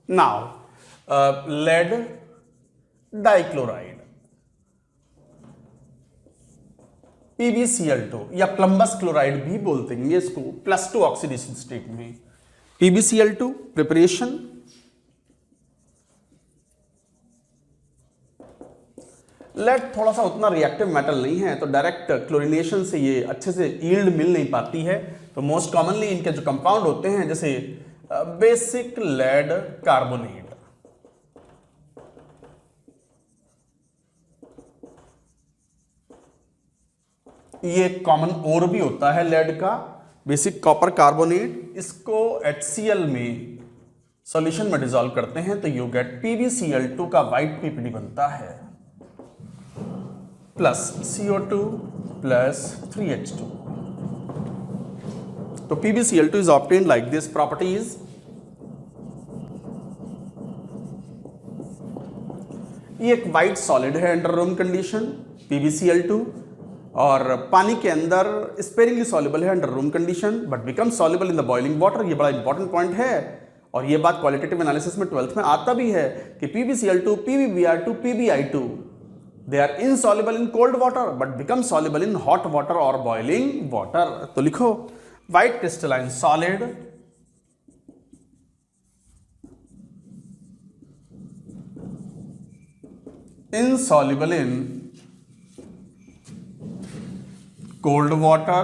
Now lead dichloride PbCl2 या प्लम्बस chloride भी बोलते हैं इसको, +2 ऑक्सीडेशन स्टेट में। PbCl2 प्रिपरेशन, लेड थोड़ा सा उतना रिएक्टिव मेटल नहीं है, तो डायरेक्ट क्लोरिनेशन से ये अच्छे से यील्ड मिल नहीं पाती है। तो मोस्ट कॉमनली इनके जो कंपाउंड होते हैं जैसे बेसिक लेड कार्बोनेट, ये कॉमन और भी होता है लेड का, बेसिक कॉपर कार्बोनेट। इसको HCl में सॉल्यूशन में डिसॉल्व करते हैं तो यू गेट PbCl2 का व्हाइट PPD बनता है, प्लस CO2 प्लस 3H2। तो PbCl2 is obtained like this properties। ये एक वाइट सॉलिड है अंडर रूम कंडीशन PbCl2, और पानी के अंदर स्पेरिंगली सॉल्युबल है under room condition but become soluble in the boiling water. ये बड़ा इंपॉर्टेंट पॉइंट है, और ये बात क्वालिटेटिव एनालिसिस में 12th में आता भी है कि PbCl2, PbBr2, PbI2 they are insoluble in cold water but become soluble in hot water और बॉइलिंग वाटर। तो लिखो white crystalline solid insoluble in cold water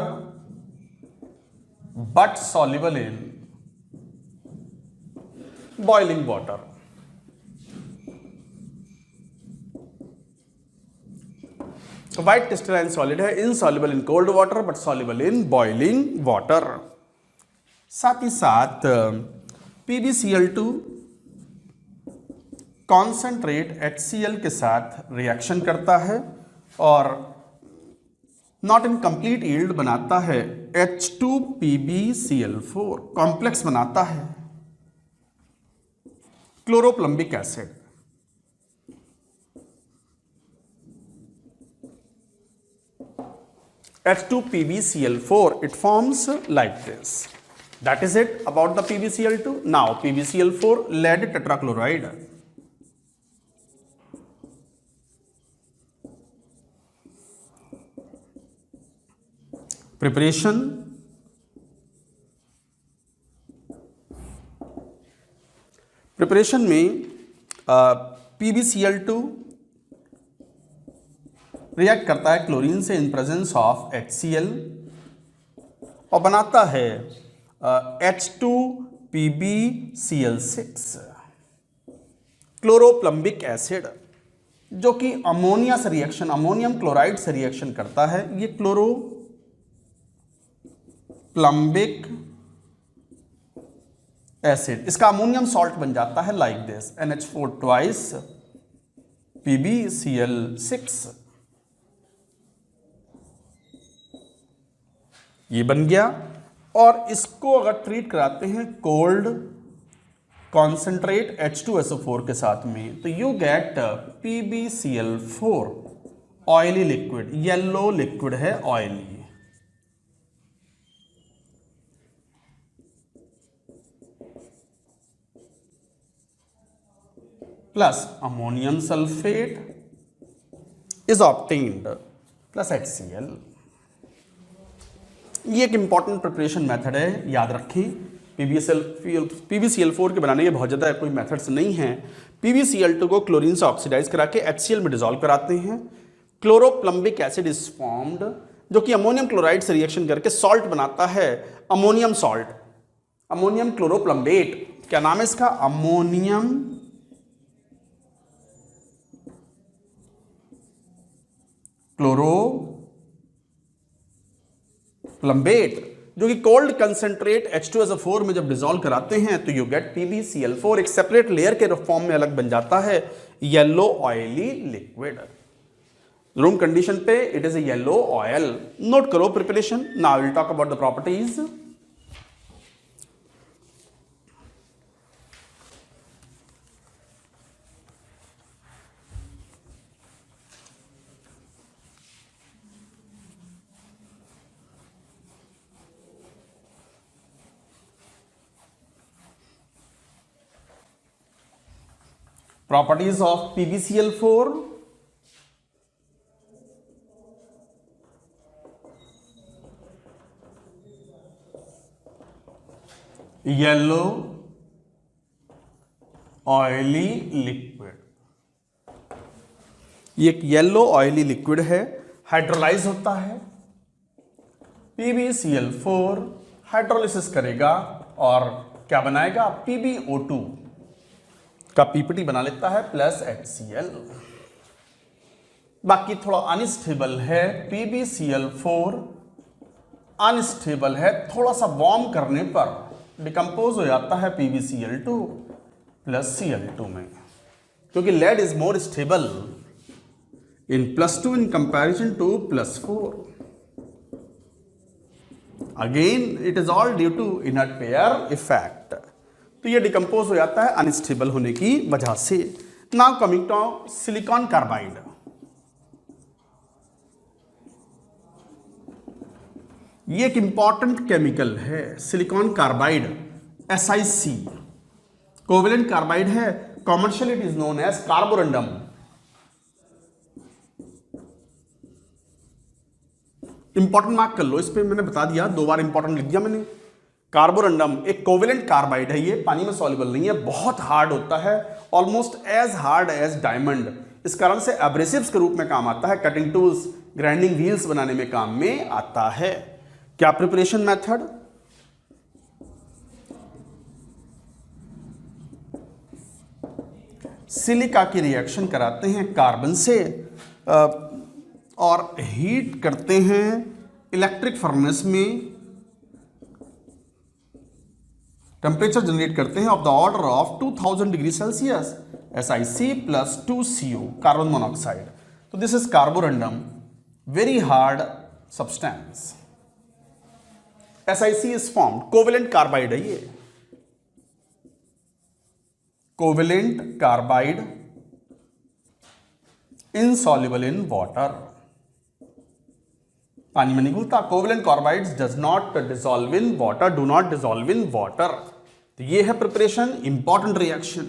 but soluble in boiling water। तो व्हाइट क्रिस्टलाइन सॉलिड है, insoluble in cold water but soluble in boiling water. साथ ही साथ PbCl2 concentrate HCl के साथ रिएक्शन करता है और नॉट इन कंप्लीट यील्ड बनाता है H2PbCl4, कॉम्प्लेक्स बनाता है क्लोरोप्लम्बिक acid. H2PbCl4, it forms like this। That is it about the PbCl2। Now PbCl4 lead tetrachloride, preparation, preparation में PbCl2 रिएक्ट करता है क्लोरीन से इन प्रेजेंस ऑफ HCl और बनाता है H2PbCl6 क्लोरोप्लम्बिक एसिड, जो कि अमोनिया से रिएक्शन, अमोनियम क्लोराइड से रिएक्शन करता है। ये क्लोरोप्लम्बिक एसिड, इसका अमोनियम सॉल्ट बन जाता है like this NH4 twice PbCl6। ये बन गया, और इसको अगर ट्रीट कराते हैं कोल्ड कॉन्सेंट्रेट H2SO4 के साथ में तो you get PbCl4 oily liquid, yellow liquid है oily. Plus ammonium sulphate is obtained plus HCl। ये एक इंपॉर्टेंट प्रिपरेशन मेथड है, याद रखें। PbCl4 के बनाने के बहुत ज़्यादा कोई मेथड्स नहीं हैं। PbCl2 को क्लोरीन से ऑक्सीडाइज करा के HCl में डिसॉल्व कराते हैं। क्लोरोप्लम्बिक एसिड इज फॉर्म्ड, जो कि अमोनियम क्लोराइड से रिएक्शन करके सॉल्ट बनाता है, अमोनियम सॉल्ट, अमोनियम क्लोरोप्लम्बेट। क्या नाम है इसका? अमोनियम क्लोरोप्लम्बेट, जो कि कोल्ड कंसेंट्रेट H2SO4 में जब डिसॉल्व कराते हैं तो यू गेट PbCl4, एक सेपरेट लेयर के फॉर्म में अलग बन जाता है, yellow oily liquid. Room condition पे it is a yellow oil. Note करो preparation. Now will talk about the properties. Properties of PbCl4. Yellow oily liquid, ये एक येलो ऑयली लिक्विड है, हाइड्रोलाइज होता है। PbCl4 हाइड्रोलिसिस करेगा और क्या बनाएगा, PbO2 का पीपीटी बना लेता है प्लस HCl। बाकी थोड़ा अनस्टेबल है, PbCl4 अनस्टेबल है, थोड़ा सा वार्म करने पर डिकम्पोज हो जाता है PbCl2 प्लस Cl2 में, क्योंकि lead is more stable in +2 in comparison to +4। Again it is all due to inert pair effect, तो ये डिकम्पोज हो जाता है अनस्टेबल होने की वजह से। Now coming to silicon carbide. ये एक इंपॉर्टेंट केमिकल है, silicon carbide, SiC covalent carbide है। Commercial it is known as carborundum. Important mark कर लो, इस पे मैंने बता दिया, 2 बार इंपॉर्टेंट लिख दिया मैंने। कार्बोरंडम एक कोवेलेंट कार्बाइड है, ये पानी में सॉल्युबल नहीं है, बहुत हार्ड होता है, almost as hard as diamond. इस कारण से एब्रेसिव्स के रूप में काम आता है, कटिंग टूल्स, ग्राइंडिंग व्हील्स बनाने में काम में आता है। क्या प्रिपरेशन मेथड, सिलिका की रिएक्शन कराते हैं कार्बन से और हीट करते हैं इलेक्ट्रिक फर्नेस में, टेम्परेचर जनरेट करते हैं of the order of 2000 degree Celsius, SiC plus 2CO carbon monoxide. तो this is carborundum, very hard substance. SiC is formed, covalent carbide है ये, covalent carbide insoluble in water, पानी में नहीं घुलता। Covalent carbides does not dissolve in water, do not dissolve in water. तो ये है प्रिपरेशन, इंपॉर्टेंट रिएक्शन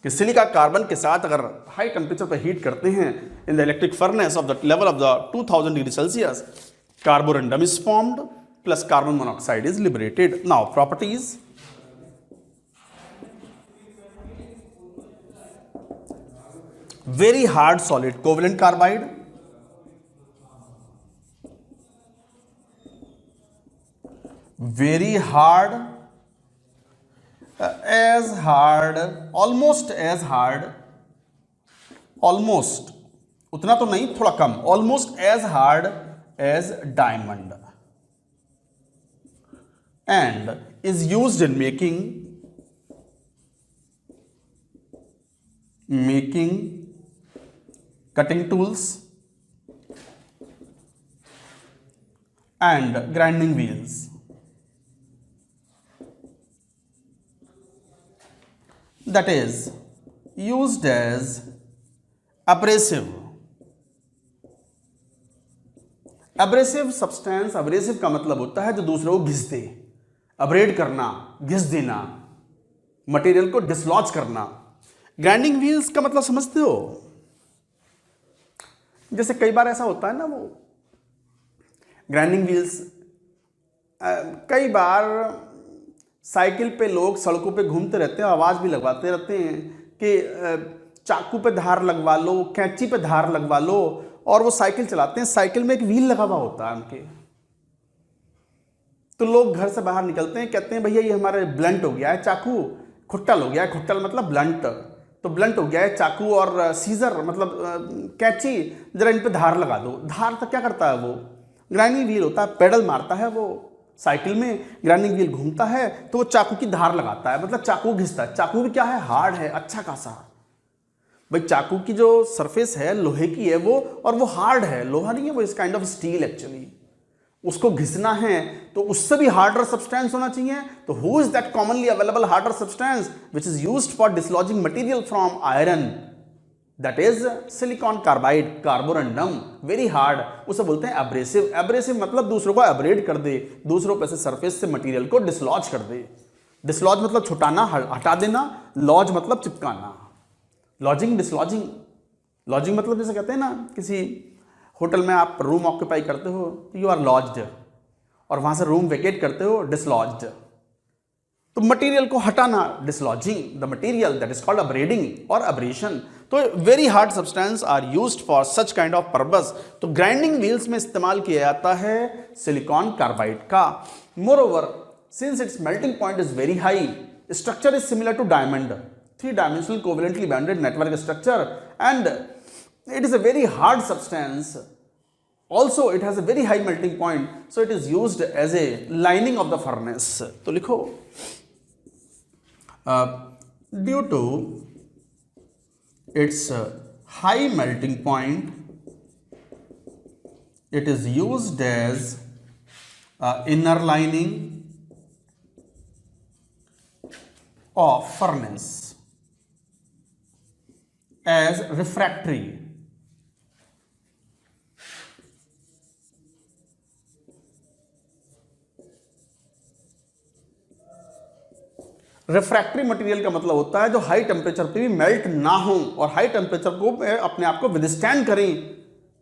कि सिलिका कार्बन के साथ अगर हाई टेम्परेचर पर हीट करते हैं in the electric furnace of the level of the 2000 degree Celsius, Carborundum is formed plus carbon monoxide is liberated. Now properties, very hard solid covalent carbide, very hard, as hard, almost as hard, almost उतना तो नहीं, थोड़ा कम, almost as hard as diamond, and is used in making cutting tools and grinding wheels. That is used as abrasive. Abrasive substance, abrasive का मतलब होता है जो दूसरे को घिस दे, अब्रेड करना, घिस देना, मटेरियल को डिसलॉज करना। ग्राइंडिंग व्हील्स का मतलब समझते हो, जैसे कई बार ऐसा होता है ना, वो ग्राइंडिंग व्हील्स, कई बार साइकिल पे लोग सड़कों पे घूमते रहते हैं, आवाज़ भी लगवाते रहते हैं कि चाकू पे धार लगवा लो, कैंची पे धार लगवा लो, और वो साइकिल चलाते हैं, साइकिल में एक व्हील लगा हुआ होता है उनके। तो लोग घर से बाहर निकलते हैं, कहते हैं भैया ये हमारे ब्लंट हो गया है चाकू, खुट्टल हो गया है, खुट्टल मतलब ब्लंट, तो ब्लंट हो गया है चाकू और सीजर मतलब कैंची, जरा इन पे धार लगा दो। धार तो क्या करता है, वो ग्राइंडिंग व्हील होता है, पेडल मारता है वो साइकिल में, ग्राइंडिंग व्हील घूमता है तो वो चाकू की धार लगाता है, मतलब चाकू घिसता है। चाकू भी क्या है, हार्ड है, अच्छा खासा। भाई चाकू की जो सरफेस है लोहे की है वो, और वो हार्ड है, लोहा नहीं है वो, इस काइंड ऑफ स्टील एक्चुअली। उसको घिसना है तो उससे भी हार्डर सब्सटेंस होना चाहिए। तो who is that commonly available harder substance which is used for dislodging material from iron, that is silicon carbide, carborundum, very hard, उसे बोलते हैं एब्रेसिव। एब्रेसिव मतलब दूसरों को एब्रेड कर दे, दूसरों पे से सरफेस से मटेरियल को डिसलॉज कर दे। डिसलॉज मतलब छुटाना, हटा देना, लॉज मतलब चिपकाना। लॉजिंग डिसलॉजिंग, लॉजिंग मतलब जैसे कहते हैं ना किसी होटल में आप रूम ऑक्यूपाई करते हो तो यू आर लॉज्ड, और वहां से रूम वेकेट करते हो डिसलॉज्ड। तो मटेरियल को हटाना dislodging the material, that is called abrading और अब्रेशन। तो very hard substance are used for such kind of purpose. तो ग्राइंडिंग व्हील्स में इस्तेमाल किया जाता है सिलिकॉन कार्बाइड का। Moreover since its melting point is very high, structure is similar to diamond, 3-dimensional covalently bonded network structure, and it is a very hard substance. Also it has a very high melting point, so it is used as a lining of the furnace. तो लिखो due to its high melting point, it is used as inner lining of furnace as refractory. Refractory material का मतलब होता है जो high temperature पे भी melt ना हो और हाई टेम्परेचर को अपने आप को विदस्टैंड करें।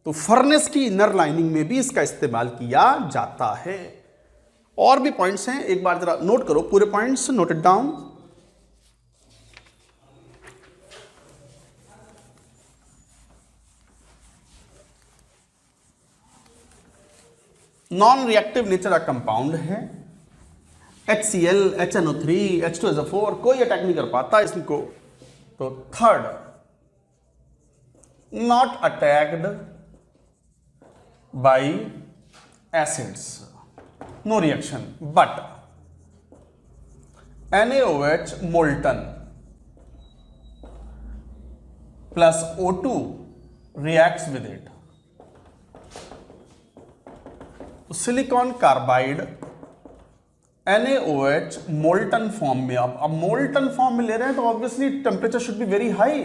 तो फर्नेस की इनर लाइनिंग में भी इसका इस्तेमाल किया जाता है। और भी पॉइंट्स हैं, एक बार जरा नोट करो पूरे points, note it down. Non reactive nature का कंपाउंड है, HCl, HNO3, H2SO4, कोई अटैक नहीं कर पाता इसको। तो third, not attacked by acids, no reaction, but NaOH molten plus O2 reacts with it. Silicon carbide NaOH molten form में, अब मोल्टन फॉर्म में ले रहे हैं तो obviously temperature should be very high,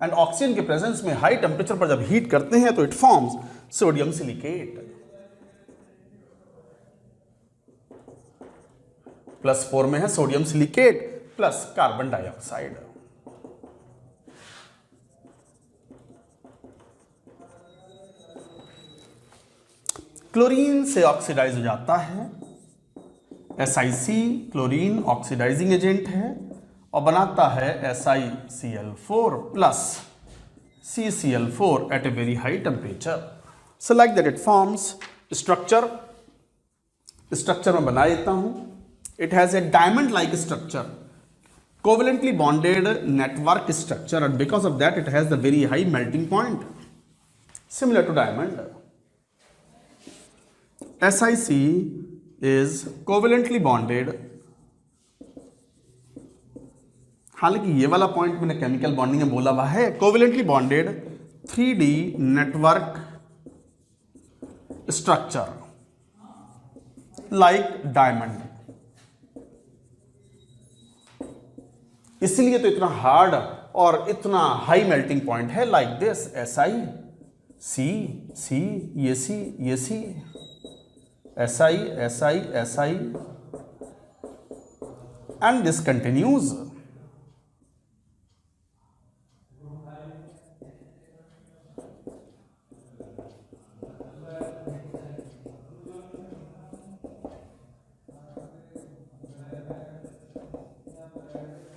and oxygen के प्रेजेंस में high temperature पर जब हीट करते हैं तो इट फॉर्म्स सोडियम सिलिकेट। +4 में है sodium silicate plus carbon dioxide. Chlorine से ऑक्सीडाइज हो जाता है, SiC क्लोरीन ऑक्सीडाइजिंग एजेंट है और बनाता है SiCl4 plus CCl4 at a very high temperature. So like that it forms structure. Structure में बना देता हूं, it has a diamond like structure, covalently bonded network structure, and because of that it has the very high melting point similar to diamond. SiC is covalently bonded, हालांकि ये वाला point मैंने chemical bonding में बोला हुआ है, covalently bonded 3D network structure like diamond, इसलिए तो इतना हार्ड और इतना हाई मेल्टिंग पॉइंट है, लाइक दिस SiC, ये C, SI, and this continues.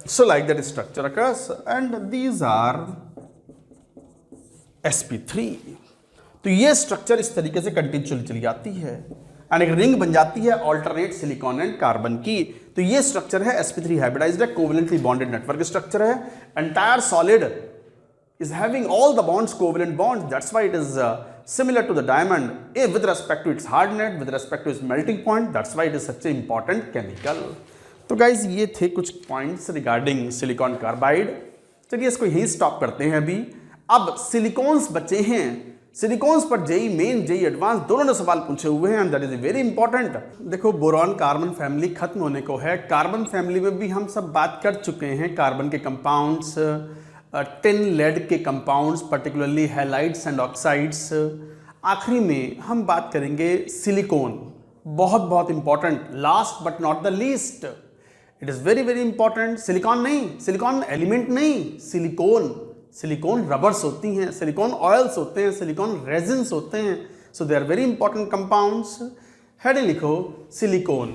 So like that structure occurs, and these are sp3। तो ये स्ट्रक्चर इस तरीके से कंटिन्यूअली चली जाती है एंड एक रिंग बन जाती है ऑल्टरनेट सिलिकॉन एंड कार्बन की। तो ये स्ट्रक्चर है sp3 हाइब्रिडाइज्ड है, कोवेलेंटली बॉन्डेड नेटवर्क स्ट्रक्चर है। Entire solid is having all the bonds covalent bonds, that's why it is similar to the diamond with respect to its hardness, with respect to its melting point, that's why it is such an important chemical। तो guys ये थे कुछ points regarding silicon carbide. चलिए इसको यहीं stop करते हैं अभी। अब सिलिकॉन्स बचे हैं, सिलिकॉन्स पर जेई मेन जेई एडवांस दोनों ने सवाल पूछे हुए हैं, and that is very important. देखो बोरॉन कार्बन फैमिली खत्म होने को है, कार्बन फैमिली में भी हम सब बात कर चुके हैं, कार्बन के कंपाउंड्स, टिन लेड के compounds, particularly halides and oxides. आखिरी में हम बात करेंगे सिलिकॉन, बहुत बहुत important, last but not the least, it is very very important. Silicon नहीं, सिलिकॉन एलिमेंट नहीं, सिलिकॉन, सिलिकॉन रबर्स होती हैं, सिलिकॉन ऑयल्स होते हैं, सिलिकॉन रेजिन्स होते हैं। So they are very important compounds. Heading लिखो सिलिकॉन।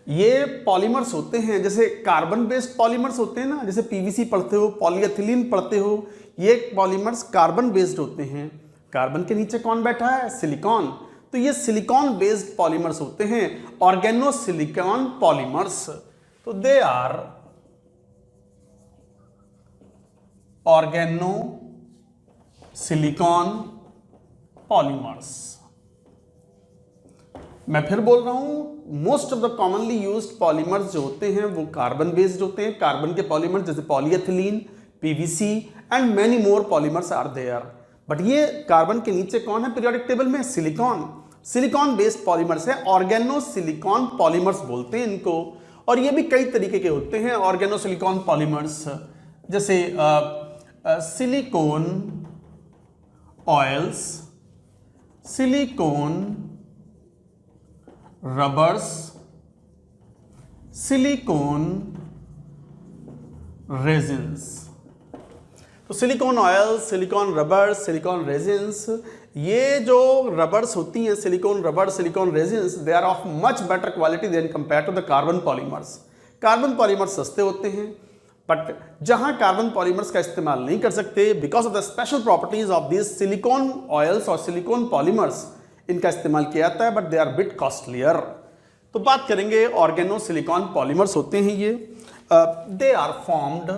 ये पॉलीमर्स होते हैं, जैसे कार्बन बेस्ड पॉलीमर्स होते हैं ना, जैसे पीवीसी पढ़ते हो, पॉलीएथिलीन पढ़ते हो, ये पॉलीमर्स कार्बन बेस्ड होते हैं। कार्बन के नीचे कौन बैठा है? सिलिकॉन। तो ये सिलिकॉन बेस्ड पॉलीमर्स होते हैं, ऑर्गेनो सिलिकॉन पॉलीमर्स। तो they are organo silicon polymers. मैं फिर बोल रहा हूं, most of the commonly used polymers जो होते हैं वो कार्बन बेस्ड होते हैं। कार्बन के पॉलीमर्स जैसे polyethylene, PVC and many more polymers are there. But ये कार्बन के नीचे कौन है पीरियोडिक टेबल में? सिलिकॉन। सिलिकॉन बेस्ड पॉलीमर्स है, ऑर्गेनो सिलिकॉन पॉलीमर्स बोलते हैं इनको। और ये भी कई तरीके के होते हैं ऑर्गेनो सिलिकॉन पॉलीमर्स, जैसे silicon oils, silicon rubbers, silicon resins. तो silicon oil, silicon rubber, silicon resins, ये जो रबर्स होती हैं, silicon rubber, silicon resins, they are of much better quality than compare to the carbon polymers. Carbon polymers सस्ते होते हैं, but जहां carbon polymers का इस्तेमाल नहीं कर सकते because of the special properties of this silicone oils और सिलिकॉन पॉलीमर्स, इनका इस्तेमाल किया जाता है, but they are bit costlier. तो बात करेंगे ऑर्गेनो सिलिकॉन पॉलीमर्स होते हैं ये। They are formed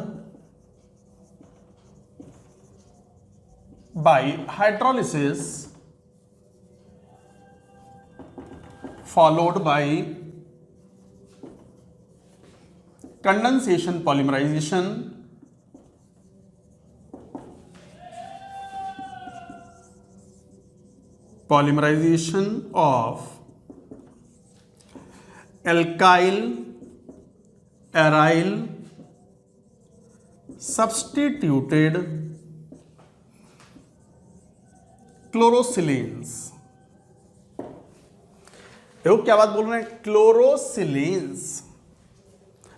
by hydrolysis followed by condensation polymerization of alkyl aryl substituted क्लोरोसिलेंस। देखो क्या बात बोल रहे हैं, क्लोरोसिलेंस।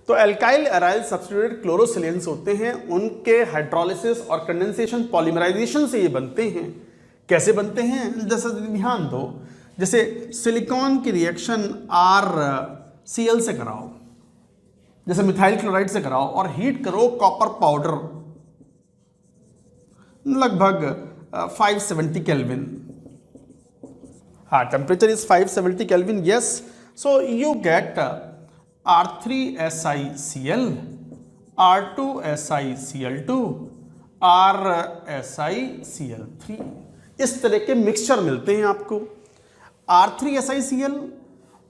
तो एल्काइल एराइल सब्स्टिट्यूटेड क्लोरोसिलेंस होते हैं, उनके हाइड्रोलिसिस और कंडेंसेशन पॉलीमराइजेशन से ये बनते हैं। कैसे बनते हैं जैसे ध्यान दो, जैसे सिलिकॉन की रिएक्शन RCl से कराओ, जैसे मिथाइल क्लोराइड से कराओ और हीट करो कॉपर पाउडर लगभग 570 Kelvin. Temperature is 570 Kelvin. Yes. So you get R3SiCl, R2SiCl2, RSiCl3। इस तरह के मिक्सचर मिलते हैं आपको। R3SiCl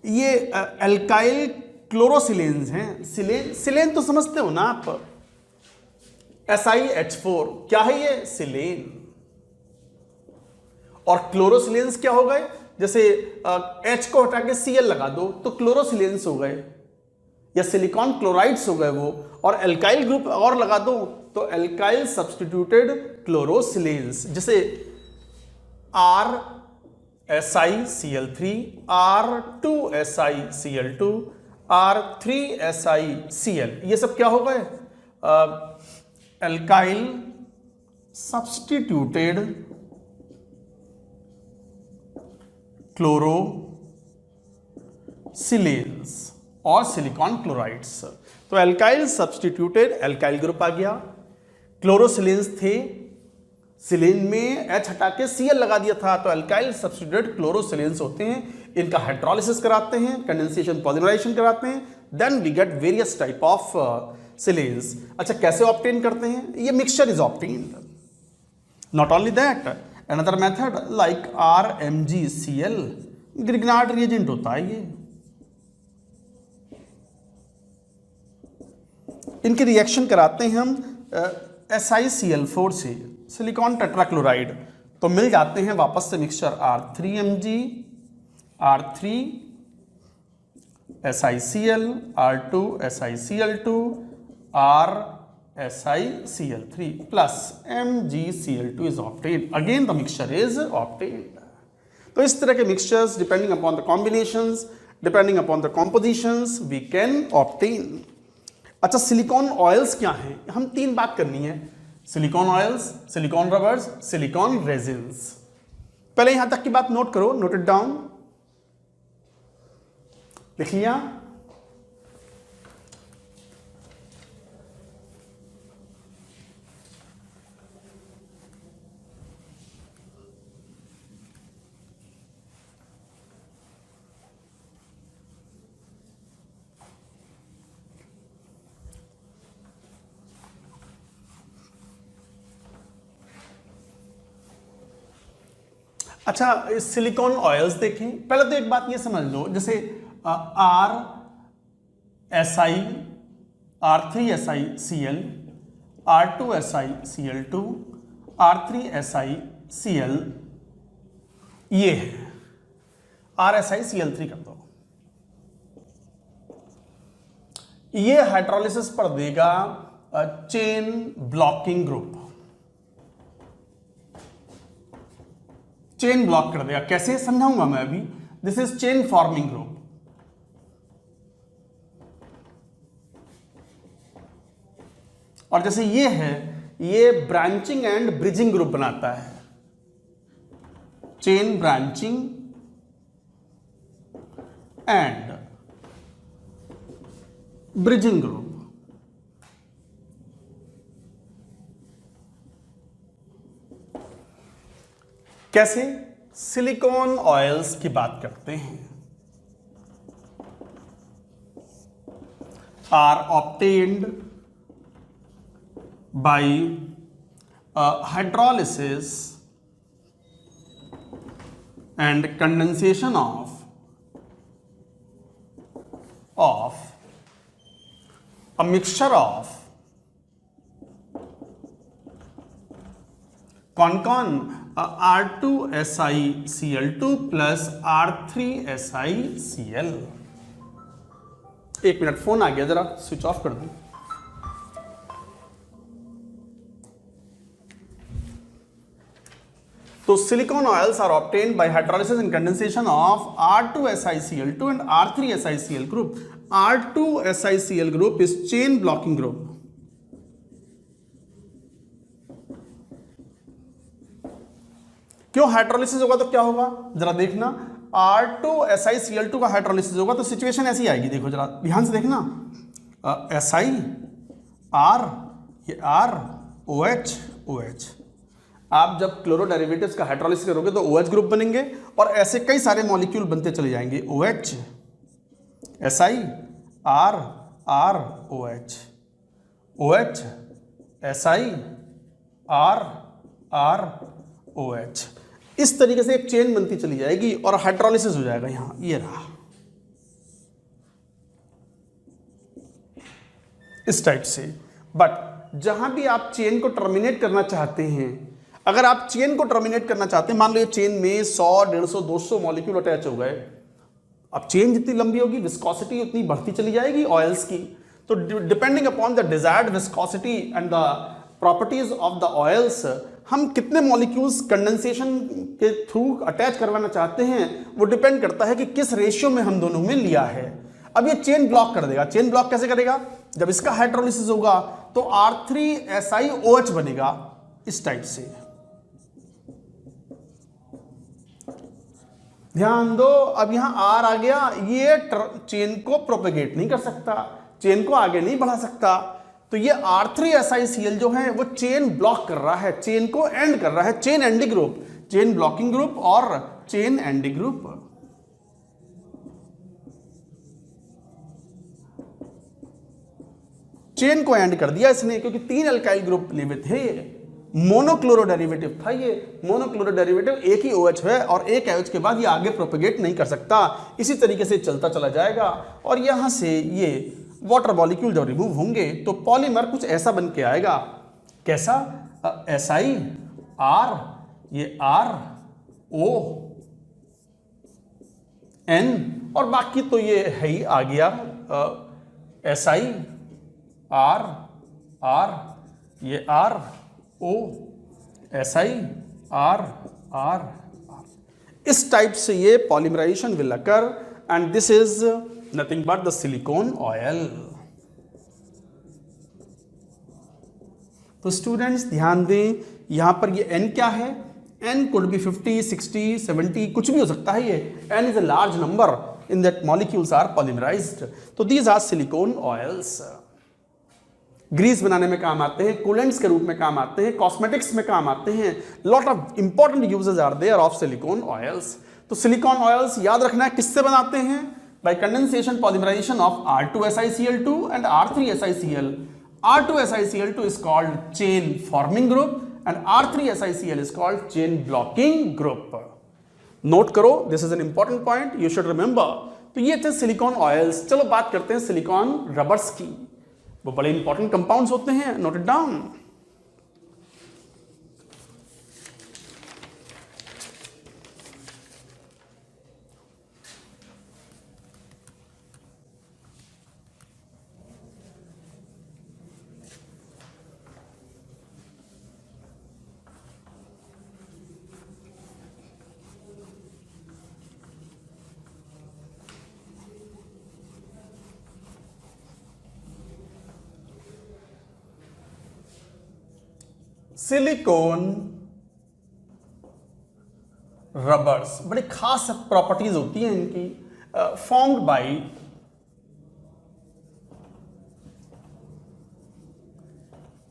ये एल्काइल क्लोरोसिलेन्स हैं। सिलेन तो समझते हो ना आप, SiH4 क्या है ये? सिलेन। और क्लोरोसिलेंस क्या हो गए? जैसे H को हटा के Cl लगा दो तो क्लोरोसिलेंस हो गए, या सिलिकॉन क्लोराइड्स हो गए वो। और एल्काइल ग्रुप और लगा दो तो एल्काइल सब्स्टिट्यूटेड क्लोरोसिलेंस, जैसे RSiCl3, R2SiCl2, R3SiCl, ये सब क्या हो गए? एल्काइल सब्स्टिट्यूटेड क्लोरोसिलेंस और सिलिकॉन क्लोराइड्स। तो एल्काइल सब्स्टिट्यूटेड एल्काइल ग्रुप आ गया, क्लोरोसिलेंस थे, सिलेन में H हटा के Cl लगा दिया था, तो एल्काइल सब्स्टिट्यूटेड क्लोरोसिलेंस होते हैं। इनका हाइड्रोलिसिस कराते हैं, कंडेंसेशन पॉलीमराइजेशन कराते हैं, then we get various type of silanes. अच्छा, कैसे ऑब्टेन करते हैं? ये mixture is obtained. Not only that, another method like RMgCl, Grignard reagent होता है ये। इनकी रिएक्शन कराते हैं हम SiCl4 से, सिलिकॉन टेट्राक्लोराइड, तो मिल जाते हैं वापस से mixture R3Mg, R3SiCl, R2SiCl2, RSiCl3 plus MgCl2 is obtained. Again the mixture is obtained. तो इस तरह के mixtures depending upon the combinations depending upon the compositions we can obtain. अच्छा, सिलिकॉन ऑयल्स क्या हैं? हम तीन बात करनी है, silicone oils, silicon rubbers, silicon resins. पहले यहां तक की बात नोट करो, नोट इट डाउन, लिख लिया। अच्छा, सिलिकॉन ऑयल्स देखें। पहले तो एक बात ये समझ लो, जैसे RSI, R3SiCl, R2SiCl2, R3SiCl, ये है। RSiCl3 कर दो, ये हाइड्रोलिसिस पर देगा chain blocking group, chain block कर देगा। कैसे समझाऊंगा मैं अभी। This is chain forming group. और जैसे ये है, ये ब्रांचिंग एंड ब्रिजिंग ग्रुप बनाता है, chain branching and bridging group. कैसे? सिलिकॉन ऑयल्स की बात करते हैं, are obtained by hydrolysis and condensation of a mixture of कौन R2SiCl2 प्लस R3SiCl। एक मिनट, फोन आ गया, जरा स्विच ऑफ कर दूं। तो silicone oils are obtained by hydrolysis and condensation of R2SiCl2 and R3SiCl group. R2SiCl group is chain blocking group. क्यों? Hydrolysis होगा तो क्या होगा, जरा देखना। R2SiCl2 का हाइड्रोलिसिस होगा तो सिचुएशन ऐसी आएगी, देखो जरा ध्यान से देखना। Si R, ये R, OH OH। आप जब क्लोरो डेरिवेटिव्स का हाइड्रोलिसिस करोगे तो OH ग्रुप बनेंगे और ऐसे कई सारे मॉलिक्यूल बनते चले जाएंगे, OH Si R R OH OH Si R R OH। इस तरीके से एक चेन बनती चली जाएगी और हाइड्रोलिसिस हो जाएगा। यहां ये रहा, इस टाइप से। बट जहां भी आप चेन को टर्मिनेट करना चाहते हैं, अगर आप चेन को टर्मिनेट करना चाहते हैं, मान लो ये चेन में 100 150 200 मॉलिक्यूल अटैच हो गए, अब चेन जितनी लंबी होगी विस्कोसिटी उतनी बढ़ती चली जाएगी ऑयल्स की। तो depending upon the desired viscosity and the properties of the oils, हम कितने मॉलिक्यूल्स कंडेंसेशन के थ्रू अटैच करवाना चाहते हैं, वो डिपेंड करता है कि किस रेशियो में हम दोनों में लिया है। अब ये चेन ब्लॉक कर देगा। चेन ब्लॉक कैसे करेगा? जब इसका हाइड्रोलिसिस होगा तो R3SiOH बनेगा इस टाइप से। ध्यान दो, अब यहां R आ गया, ये चेन को प्रोपेगेट नहीं कर सकता, चेन को आगे नहीं बढ़ा सकता। तो ये R3SiCl जो है वो चेन ब्लॉक कर रहा है, चेन को एंड कर रहा है, chain ending group, chain blocking group और चेन एंडिंग ग्रुप। चेन को एंड कर दिया इसने, क्योंकि 3 अल्काइल ग्रुप बने हुए थे। मोनोक्लोरो डेरिवेटिव था ये, मोनोक्लोरो डेरिवेटिव एक ही OH है और एक OH के बाद ये आगे प्रोपेगेट नहीं कर सकता, इसी तरीके से चलता चला जाएगा। और यहां से ये वाटर मॉलिक्यूल जब रिमूव होंगे तो पॉलीमर कुछ ऐसा बन के आएगा। कैसा? Si R, ये R O N, और बाकी तो ये है ही आ गया Si R R, ये R O Si R R R। इस टाइप से ये polymerisation will occur and this is nothing but the silicone oil. तो स्टूडेंट्स ध्यान दें, यहां पर ये N क्या है? N could be 50, 60, 70, कुछ भी हो सकता है ये. N is a large number in that molecules are polymerized. तो these are silicone oils. Grease बनाने में काम आते हैं, कूलेंट्स के रूप में काम आते हैं, कॉस्मेटिक्स में काम आते हैं. Lot of important uses are there of silicone oils. तो सिलिकॉन ऑयल्स याद रखना है किससे बनाते हैं? By condensation polymerisation of R2SiCl2 and R3SiCl. R2SiCl2 is called chain forming group and R3SiCl is called chain blocking group. Note करो, this is an important point, you should remember. तो ये थे सिलिकॉन ऑयल्स. चलो बात करते हैं silicon rubbers की. वो बड़े इंपॉर्टेंट कंपाउंड्स होते हैं, note it down. Silicone rubbers बड़ी खास प्रॉपर्टीज होती हैं इनकी. Formed by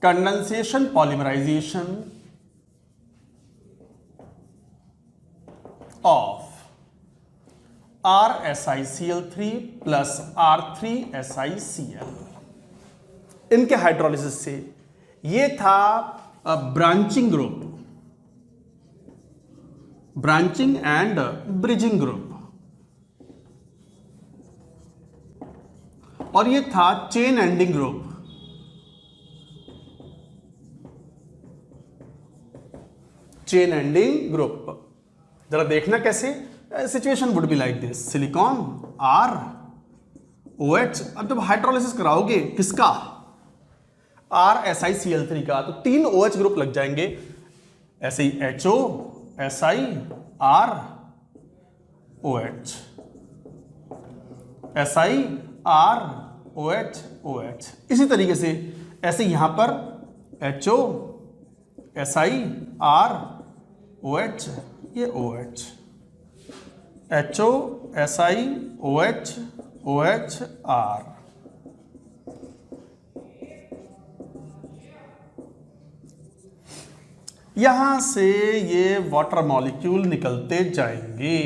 condensation polymerisation of RSiCl3 plus R3SiCl. इनके हाइड्रोलिसिस से ये था branching group, branching and bridging group, और ये था chain ending group. Chain ending group जरा देखना कैसे. Situation would be like this, silicone ROH. अब जब हाइड्रोलिसिस कराओगे किसका? RSiCl3 का, तो 3 OH ग्रुप लग जाएंगे. ऐसे ही HO, Si, R, OH, Si, R, OH, OH. इसी तरीके से ऐसे यहां पर HO, Si, R, OH, ये OH, HO, Si, OH, OH, R. यहां से ये वाटर मॉलिक्यूल निकलते जाएंगे.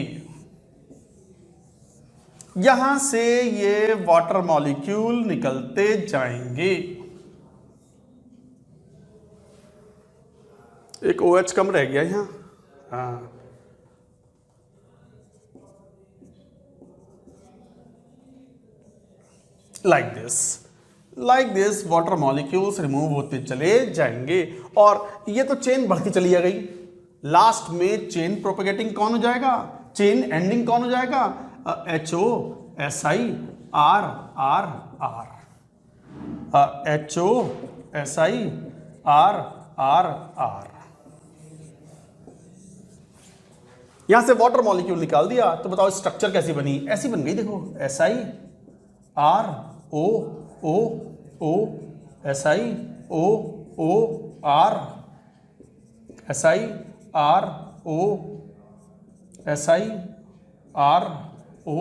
यहां से ये वाटर मॉलिक्यूल निकलते जाएंगे. एक OH कम रह गया यहां. हाँ, like this water molecules remove होते चले जाएंगे. और ये तो चेन बढ़ती चली आ गई. लास्ट में चेन प्रोपेगेटिंग कौन हो जाएगा? चेन एंडिंग कौन हो जाएगा? HO, Si, R, R, R. HO, Si, R, R, R. यहां से वाटर मॉलिक्यूल निकाल दिया. तो बताओ स्ट्रक्चर कैसी बनी? ऐसी बन गई. देखो Si, R, O, O, O, Si, O, O, R, Si, R, O, Si, R, O,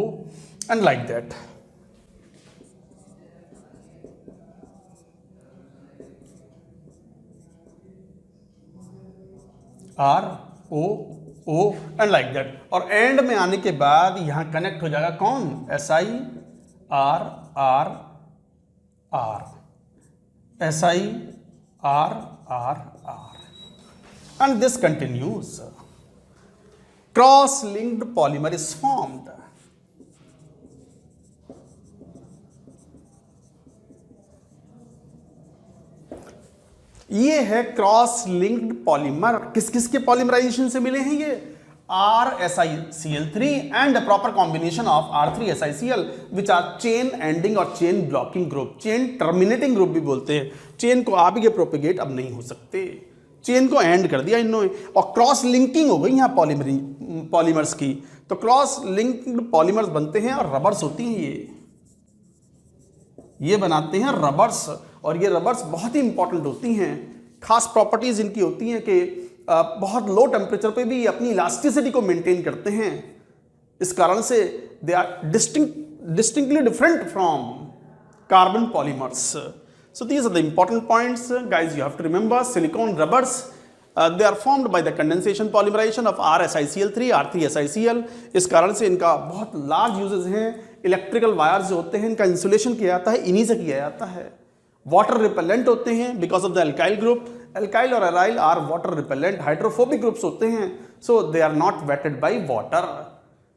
and like that. R, O, O, and like that. और एंड में आने के बाद यहां कनेक्ट हो जाएगा कौन? Si, R, R, R. Si, R, R, R. And this continues. Cross-linked polymer is formed. ये है क्रॉस लिंक्ड पॉलीमर. किस किस के पॉलीमराइजेशन से मिले हैं ये? RSiCl3 and a proper combination of R3SiCl which are chain ending और chain blocking group. chain terminating group भी बोलते हैं. चेन को आगे प्रोपेगेट अब नहीं हो सकते. चेन को एंड कर दिया इन्होंने और क्रॉस लिंकिंग हो गई यहाँ पॉलीमर्स की. तो क्रॉस लिंक्ड पॉलीमर्स बनते हैं और रबर्स होती हैं ये बनाते हैं रबर्स, और ये रबर्स बहुत ही इंपॉर्टेंट होती हैं। खास प्रॉपर्टीज इनकी होती हैं कि बहुत लो टेम्परेचर पे भी अपनी इलास्टिसिटी को मेंटेन करते हैं। इस कारण से they are distinctly different from carbon polymers. So these are the important points, guys. You have to remember silicone rubbers. They are formed by the condensation polymerization of RSiCl3, R3SiCl. इस कारण से इनका बहुत लार्ज यूजेस हैं। Electrical wires जो होते हैं इनका इंसुलेशन किया जाता है, इन्हीं से किया जाता है। वाटर रिपेलेंट होते हैं because of the alkyl group. Alkyl और aryl are water repellent, hydrophobic groups होते हैं, so they are not wetted by water.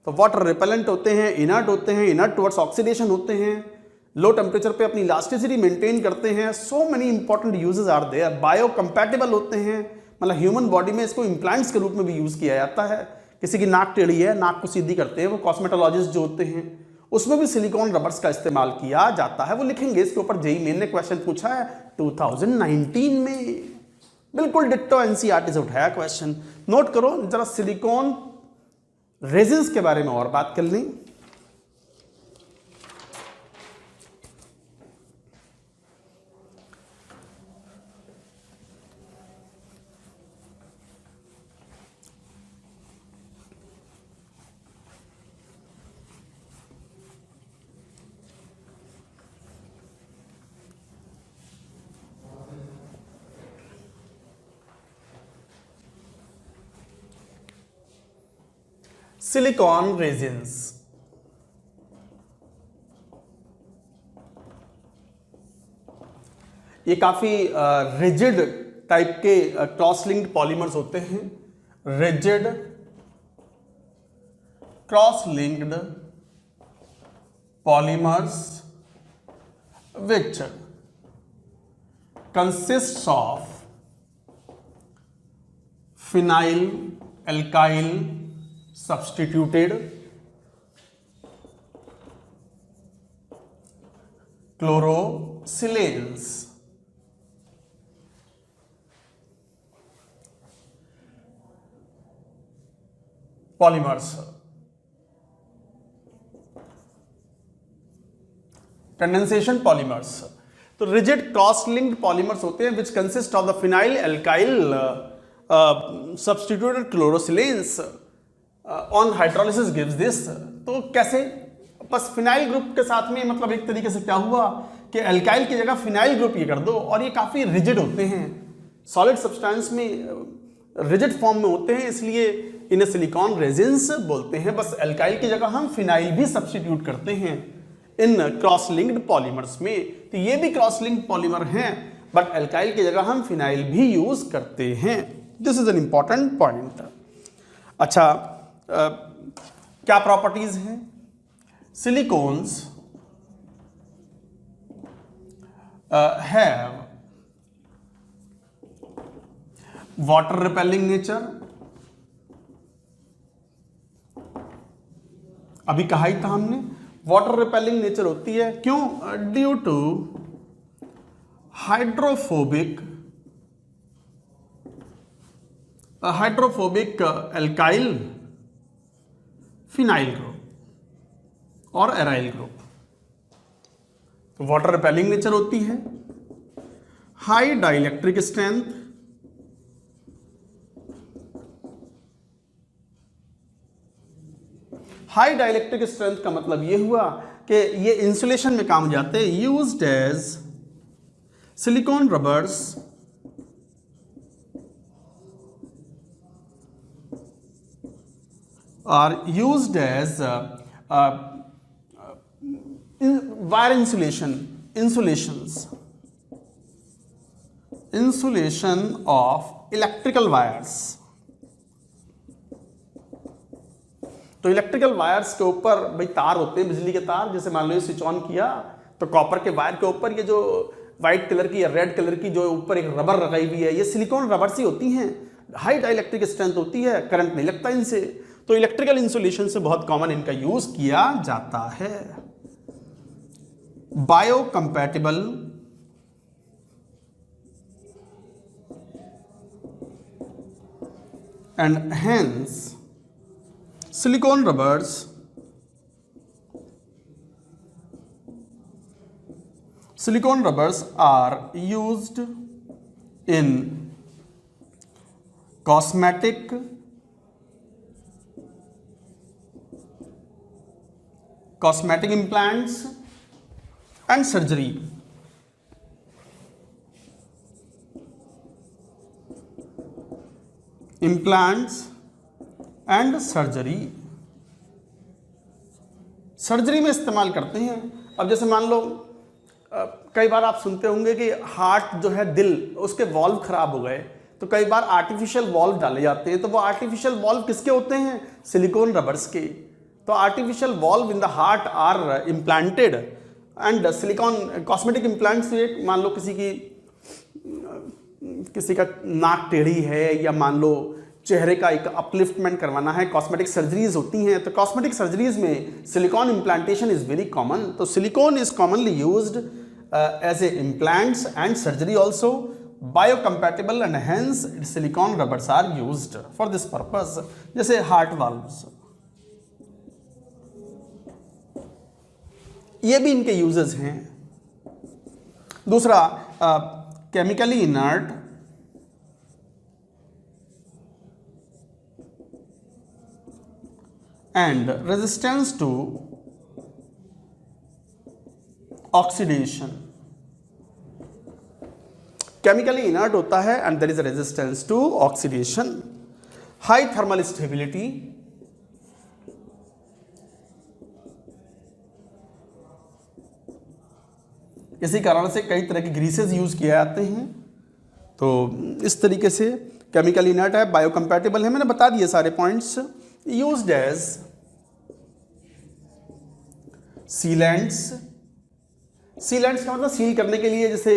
तो वाटर रिपेलेंट होते हैं, इनर्ट होते हैं, इनर्ट टुवर्ड्स ऑक्सीडेशन होते हैं, लो टेम्परेचर पे अपनी इलास्टिसिटी मेंटेन करते हैं। So many important uses are there. Biocompatible होते हैं, मतलब ह्यूमन बॉडी में इसको इम्प्लांट्स के रूप में भी यूज़ किया जाता है। किसी की नाक टेढ़ी है, नाक को सीधी करते हैं, वो कॉस्मेटोलॉजिस्ट जो होते हैं, उसमें भी सिलिकॉन रबर्स का इस्तेमाल किया जाता है। वो लिखेंगे, इसके ऊपर जेईई मेन ने क्वेश्चन पूछा है 2019 में, बिल्कुल डिट्टो एनसीईआरटी से उठाया क्वेश्चन। नोट करो जरा, सिलिकॉन रेजिन्स के बारे में और बात कर लें। सिलिकॉन रेजिन्स, ये काफी रिजिड टाइप के क्रॉस लिंक्ड पॉलीमर्स होते हैं। Rigid cross linked polymers which consist of phenyl alkyl substituted chlorosilanes. Polymers, condensation polymers. तो रिजिड क्रॉस लिंक्ड पॉलीमर्स होते हैं which consist of the phenyl alkyl substituted chlorosilanes on hydrolysis gives this. तो कैसे, बस phenyl group के साथ में, मतलब एक तरीके से क्या हुआ कि एल्काइल की जगह फिनाइल ग्रुप ये कर दो, और ये काफ़ी रिजिड होते हैं, सॉलिड सब्सटेंस में रिजिड फॉर्म में होते हैं, इसलिए इन्हें सिलिकॉन रेजिन्स बोलते हैं। बस एल्काइल की जगह हम फिनाइल भी सब्सटीट्यूट करते हैं इन क्रॉस लिंक्ड पॉलीमर्स में। तो ये भी क्रॉस लिंक्ड पॉलीमर हैं, बट एल्काइल की जगह हम फिनाइल भी यूज करते हैं। This is an important point. अच्छा, क्या प्रॉपर्टीज हैं? Silicones have water repelling nature. अभी कहा ही था हमने, वाटर रिपेलिंग नेचर होती है, क्यों? Due to hydrophobic alkyl phenyl group और एराइल ग्रुप। तो वाटर रिपेलिंग नेचर होती है, high dielectric strength, high dielectric strength का मतलब ये हुआ कि ये इंसुलेशन में काम जाते हैं। Used as silicone rubbers are used as wire insulation of electrical wires। तो इलेक्ट्रिकल वायर्स के ऊपर भाई तार होते हैं, बिजली के तार, जैसे मान लो स्विच ऑन किया तो कॉपर के वायर के ऊपर ये जो व्हाइट कलर की या रेड कलर की जो ऊपर एक रबर लगाई हुई है, ये सिलिकॉन रबर्स ही होती हैं। हाई डाइलेक्ट्रिक स्ट्रेंथ होती है, करंट नहीं लगता इनसे, तो इलेक्ट्रिकल इंसुलेशन से बहुत कॉमन इनका यूज किया जाता है। Bio compatible and hence silicone rubbers are used in cosmetic, implants and surgery. Implants and surgery में इस्तेमाल करते हैं। अब जैसे मान लो कई बार आप सुनते होंगे कि हार्ट जो है, दिल, उसके वॉल्व खराब हो गए, तो कई बार आर्टिफिशियल वॉल्व डाले जाते हैं। तो वो आर्टिफिशियल वॉल्व किसके होते हैं? सिलिकॉन रबर्स के। तो artificial valve in the heart are implanted and silicone cosmetic implants. मान लो किसी का नाक टेढ़ी है, या मान लो चेहरे का एक अपलिफ्टमेंट करवाना है, कॉस्मेटिक सर्जरीज होती हैं। तो कॉस्मेटिक सर्जरीज में silicon implantation is very common. तो silicon is commonly used as a implants and surgery also, biocompatible and hence silicon rubbers are used for this purpose. जैसे हार्ट वाल्व्स, ये भी इनके uses हैं। दूसरा, chemically inert and resistance to oxidation. Chemically inert होता है and there is a resistance to oxidation. High thermal stability, इसी कारण से कई तरह के ग्रीसेस यूज किए जाते हैं। तो इस तरीके से केमिकल इनर्ट है, बायोकम्पैटिबल है, मैंने बता दिए सारे पॉइंट्स। यूज्ड एज सीलेंट्स का मतलब सील करने के लिए, जैसे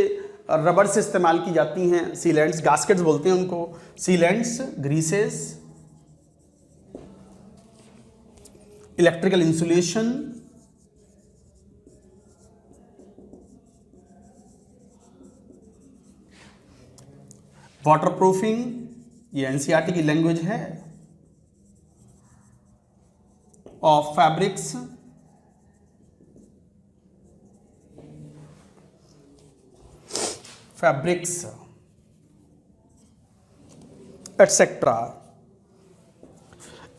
रबर से इस्तेमाल की जाती हैं सीलेंट्स, गास्केट्स बोलते हैं उनको। Sealants, greases, electrical insulation, waterproofing, ये एनसीईआरटी की लैंग्वेज है, ऑफ फैब्रिक्स, एटसेट्रा।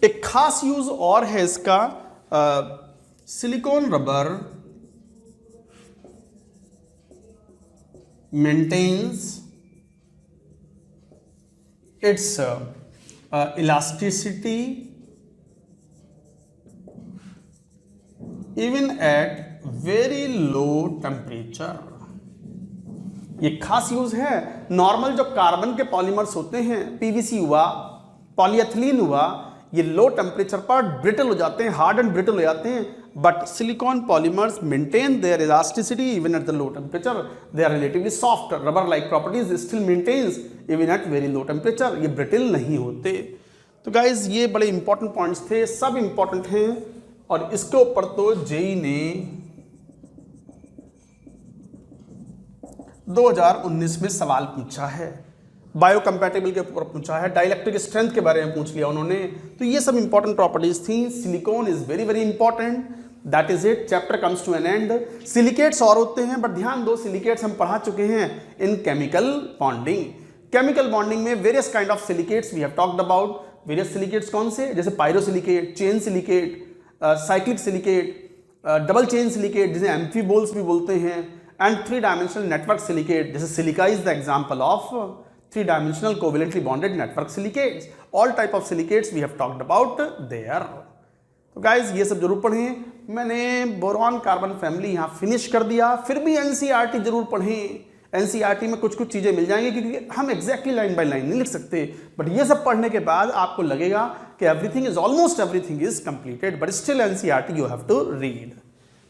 एक खास यूज और है इसका, silicone rubber maintains its elasticity even at very low temperature. ये खास यूज है। नॉर्मल जो कार्बन के पॉलीमर्स होते हैं, पीवीसी हुआ, पॉलीएथिलीन हुआ, ये लो टेम्परेचर पर ब्रिटल हो जाते हैं, हार्ड एंड ब्रिटल हो जाते हैं। But silicone polymers maintain their elasticity even at the low temperature, they are relatively soft, rubber like properties still maintains even at very low temperature, ये brittle नहीं होते। तो गाइज ये बड़े इंपॉर्टेंट पॉइंट्स थे, सब इंपॉर्टेंट हैं। और इसके ऊपर तो जेई ने 2019 में सवाल पूछा है, बायोकम्पैटिबल के ऊपर पूछा है, डाइलेक्ट्रिक स्ट्रेंथ के बारे में पूछ लिया उन्होंने। तो ये सब इंपॉर्टेंट प्रॉपर्टीज थी। Silicon is very very important, that is it. Chapter comes to an end. Silicates और होते हैं, बट ध्यान दो, सिलिकेट्स हम पढ़ा चुके हैं in chemical bonding. Chemical bonding में various kind of silicates we have talked about. Various silicates कौन से? जैसे pyrosilicate, chain silicate, cyclic silicate, double chain silicate जिसे एम्फीबोल्स भी बोलते हैं, एंड 3 डायमेंशनल नेटवर्क सिलिकेट, जैसे silica is the example of 3 dimensional covalently bonded network silicates. All type of silicates we have talked about there. तो guys ये सब जरूर पढ़ें। मैंने बोरॉन कार्बन फैमिली यहाँ फिनिश कर दिया। फिर भी एनसीईआरटी जरूर पढ़ें। एनसीईआरटी में कुछ कुछ चीज़ें मिल जाएंगी, क्योंकि हम एग्जैक्टली लाइन बाय लाइन नहीं लिख सकते, बट ये सब पढ़ने के बाद आपको लगेगा कि everything is almost everything is completed, but still NCERT you have to read.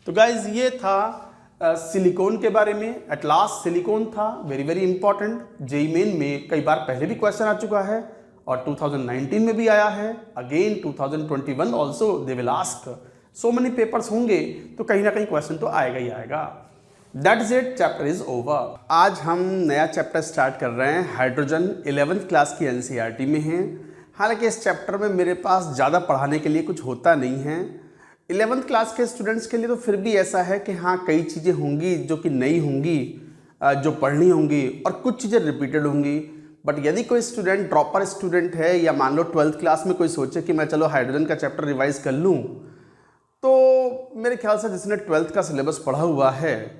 तो गाइज ये था सिलिकॉन के बारे में। एट लास्ट सिलिकॉन था, very very important. JEE Main में कई बार पहले भी क्वेश्चन आ चुका है और 2019 में भी आया है, again 2021 also they will ask. So many papers होंगे तो कहीं ना कहीं क्वेश्चन तो आएगा ही आएगा। That is it, chapter is over. आज हम नया चैप्टर स्टार्ट कर रहे हैं, हाइड्रोजन। 11th क्लास की एनसीईआरटी में है। हालांकि इस चैप्टर में मेरे पास ज़्यादा पढ़ाने के लिए कुछ होता नहीं है। 11th क्लास के स्टूडेंट्स के लिए तो फिर भी ऐसा है कि हाँ कई चीज़ें होंगी जो कि नई होंगी, जो पढ़नी होंगी, और कुछ चीज़ें रिपीटेड होंगी। बट यदि कोई स्टूडेंट ड्रॉपर स्टूडेंट है, या मान लो 12th क्लास में कोई सोचे कि मैं चलो हाइड्रोजन का चैप्टर रिवाइज कर लूँ, तो मेरे ख्याल से जिसने 12th का सिलेबस पढ़ा हुआ है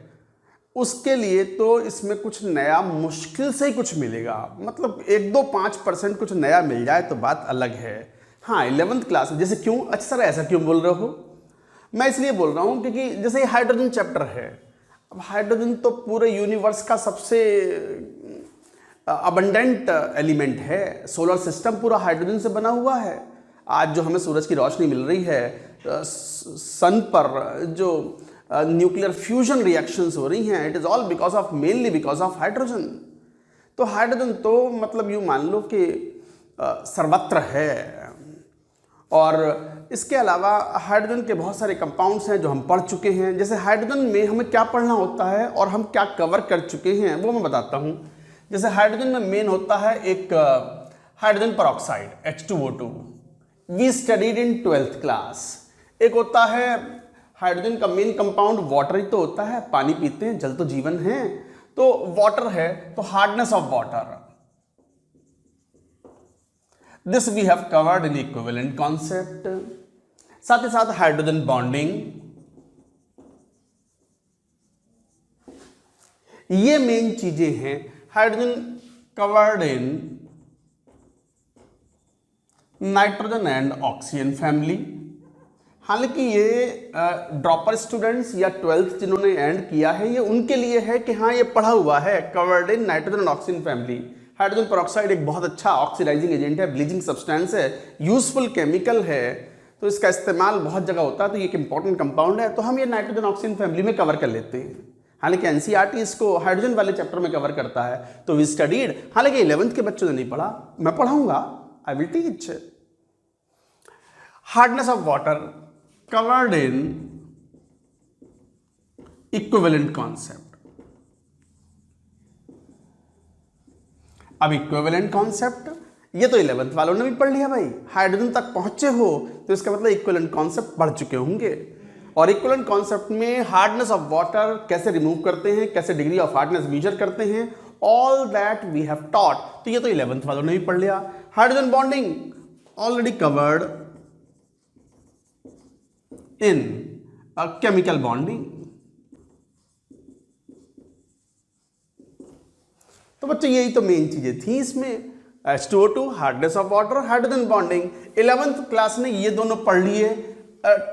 उसके लिए तो इसमें कुछ नया मुश्किल से ही कुछ मिलेगा। मतलब 1-2-5% कुछ नया मिल जाए तो बात अलग है। हाँ 11th क्लास में जैसे क्यों, अच्छा सर ऐसा क्यों बोल रहे हो? मैं इसलिए बोल रहा हूँ क्योंकि जैसे हाइड्रोजन चैप्टर है, अब हाइड्रोजन तो पूरे यूनिवर्स का सबसे अबंडेंट एलिमेंट है। सोलर सिस्टम पूरा हाइड्रोजन से बना हुआ है। आज जो हमें सूरज की रोशनी मिल रही है, सन पर जो न्यूक्लियर फ्यूजन रिएक्शंस हो रही हैं, it is all because of, mainly because of hydrogen. तो हाइड्रोजन तो मतलब यूँ मान लो कि सर्वत्र है। और इसके अलावा हाइड्रोजन के बहुत सारे कंपाउंड्स हैं जो हम पढ़ चुके हैं। जैसे हाइड्रोजन में हमें क्या पढ़ना होता है और हम क्या कवर कर चुके हैं वो मैं बताता हूँ। जैसे हाइड्रोजन में मेन होता है एक hydrogen peroxide H2O2, we studied in 12th class. एक होता है हाइड्रोजन का मेन कंपाउंड वाटर ही तो होता है, पानी पीते हैं, जल तो जीवन है, तो वाटर है, तो hardness of water, this we have covered in equivalent concept. साथ ही साथ हाइड्रोजन बॉन्डिंग, ये मेन चीजें हैं। Hydrogen covered in nitrogen and oxygen family. हालांकि ये ड्रॉपर स्टूडेंट्स या 12th जिन्होंने एंड किया है, ये उनके लिए है कि हाँ ये पढ़ा हुआ है, covered in nitrogen and oxygen family. Hydrogen peroxide एक बहुत अच्छा ऑक्सीडाइजिंग एजेंट है, ब्लीचिंग सब्सटेंस है, यूजफुल केमिकल है, तो इसका इस्तेमाल बहुत जगह होता है, तो ये एक इंपॉर्टेंट कंपाउंड है, तो हम ये नाइट्रोजन ऑक्सीजन फैमिली में कवर कर लेते हैं। हालांकि एनसीईआरटी इसको हाइड्रोजन वाले चैप्टर में कवर करता है, तो वी स्टडीड। हालांकि 11th के बच्चों ने नहीं पढ़ा, मैं पढ़ाऊंगा, I will teach. Hardness of water covered in equivalent concept. अब इक्विवेलेंट कॉन्सेप्ट ये तो 11th वालों ने भी पढ़ लिया भाई, हाइड्रोजन तक पहुंचे हो तो इसका मतलब इक्विवेलेंट कॉन्सेप्ट पढ़ चुके होंगे। और इक्विवेलेंट कॉन्सेप्ट में हार्डनेस ऑफ वाटर कैसे रिमूव करते हैं, कैसे डिग्री ऑफ हार्डनेस मेजर करते हैं, all that we have taught, तो ये तो 11th वालों ने भी पढ़ लिया। Hydrogen bonding already covered in chemical bonding. तो बच्चों यही तो मेन चीजें थी इसमें, H2O2, hardness of water, hydrogen bonding. 11th class ने ये दोनों पढ़ लिए,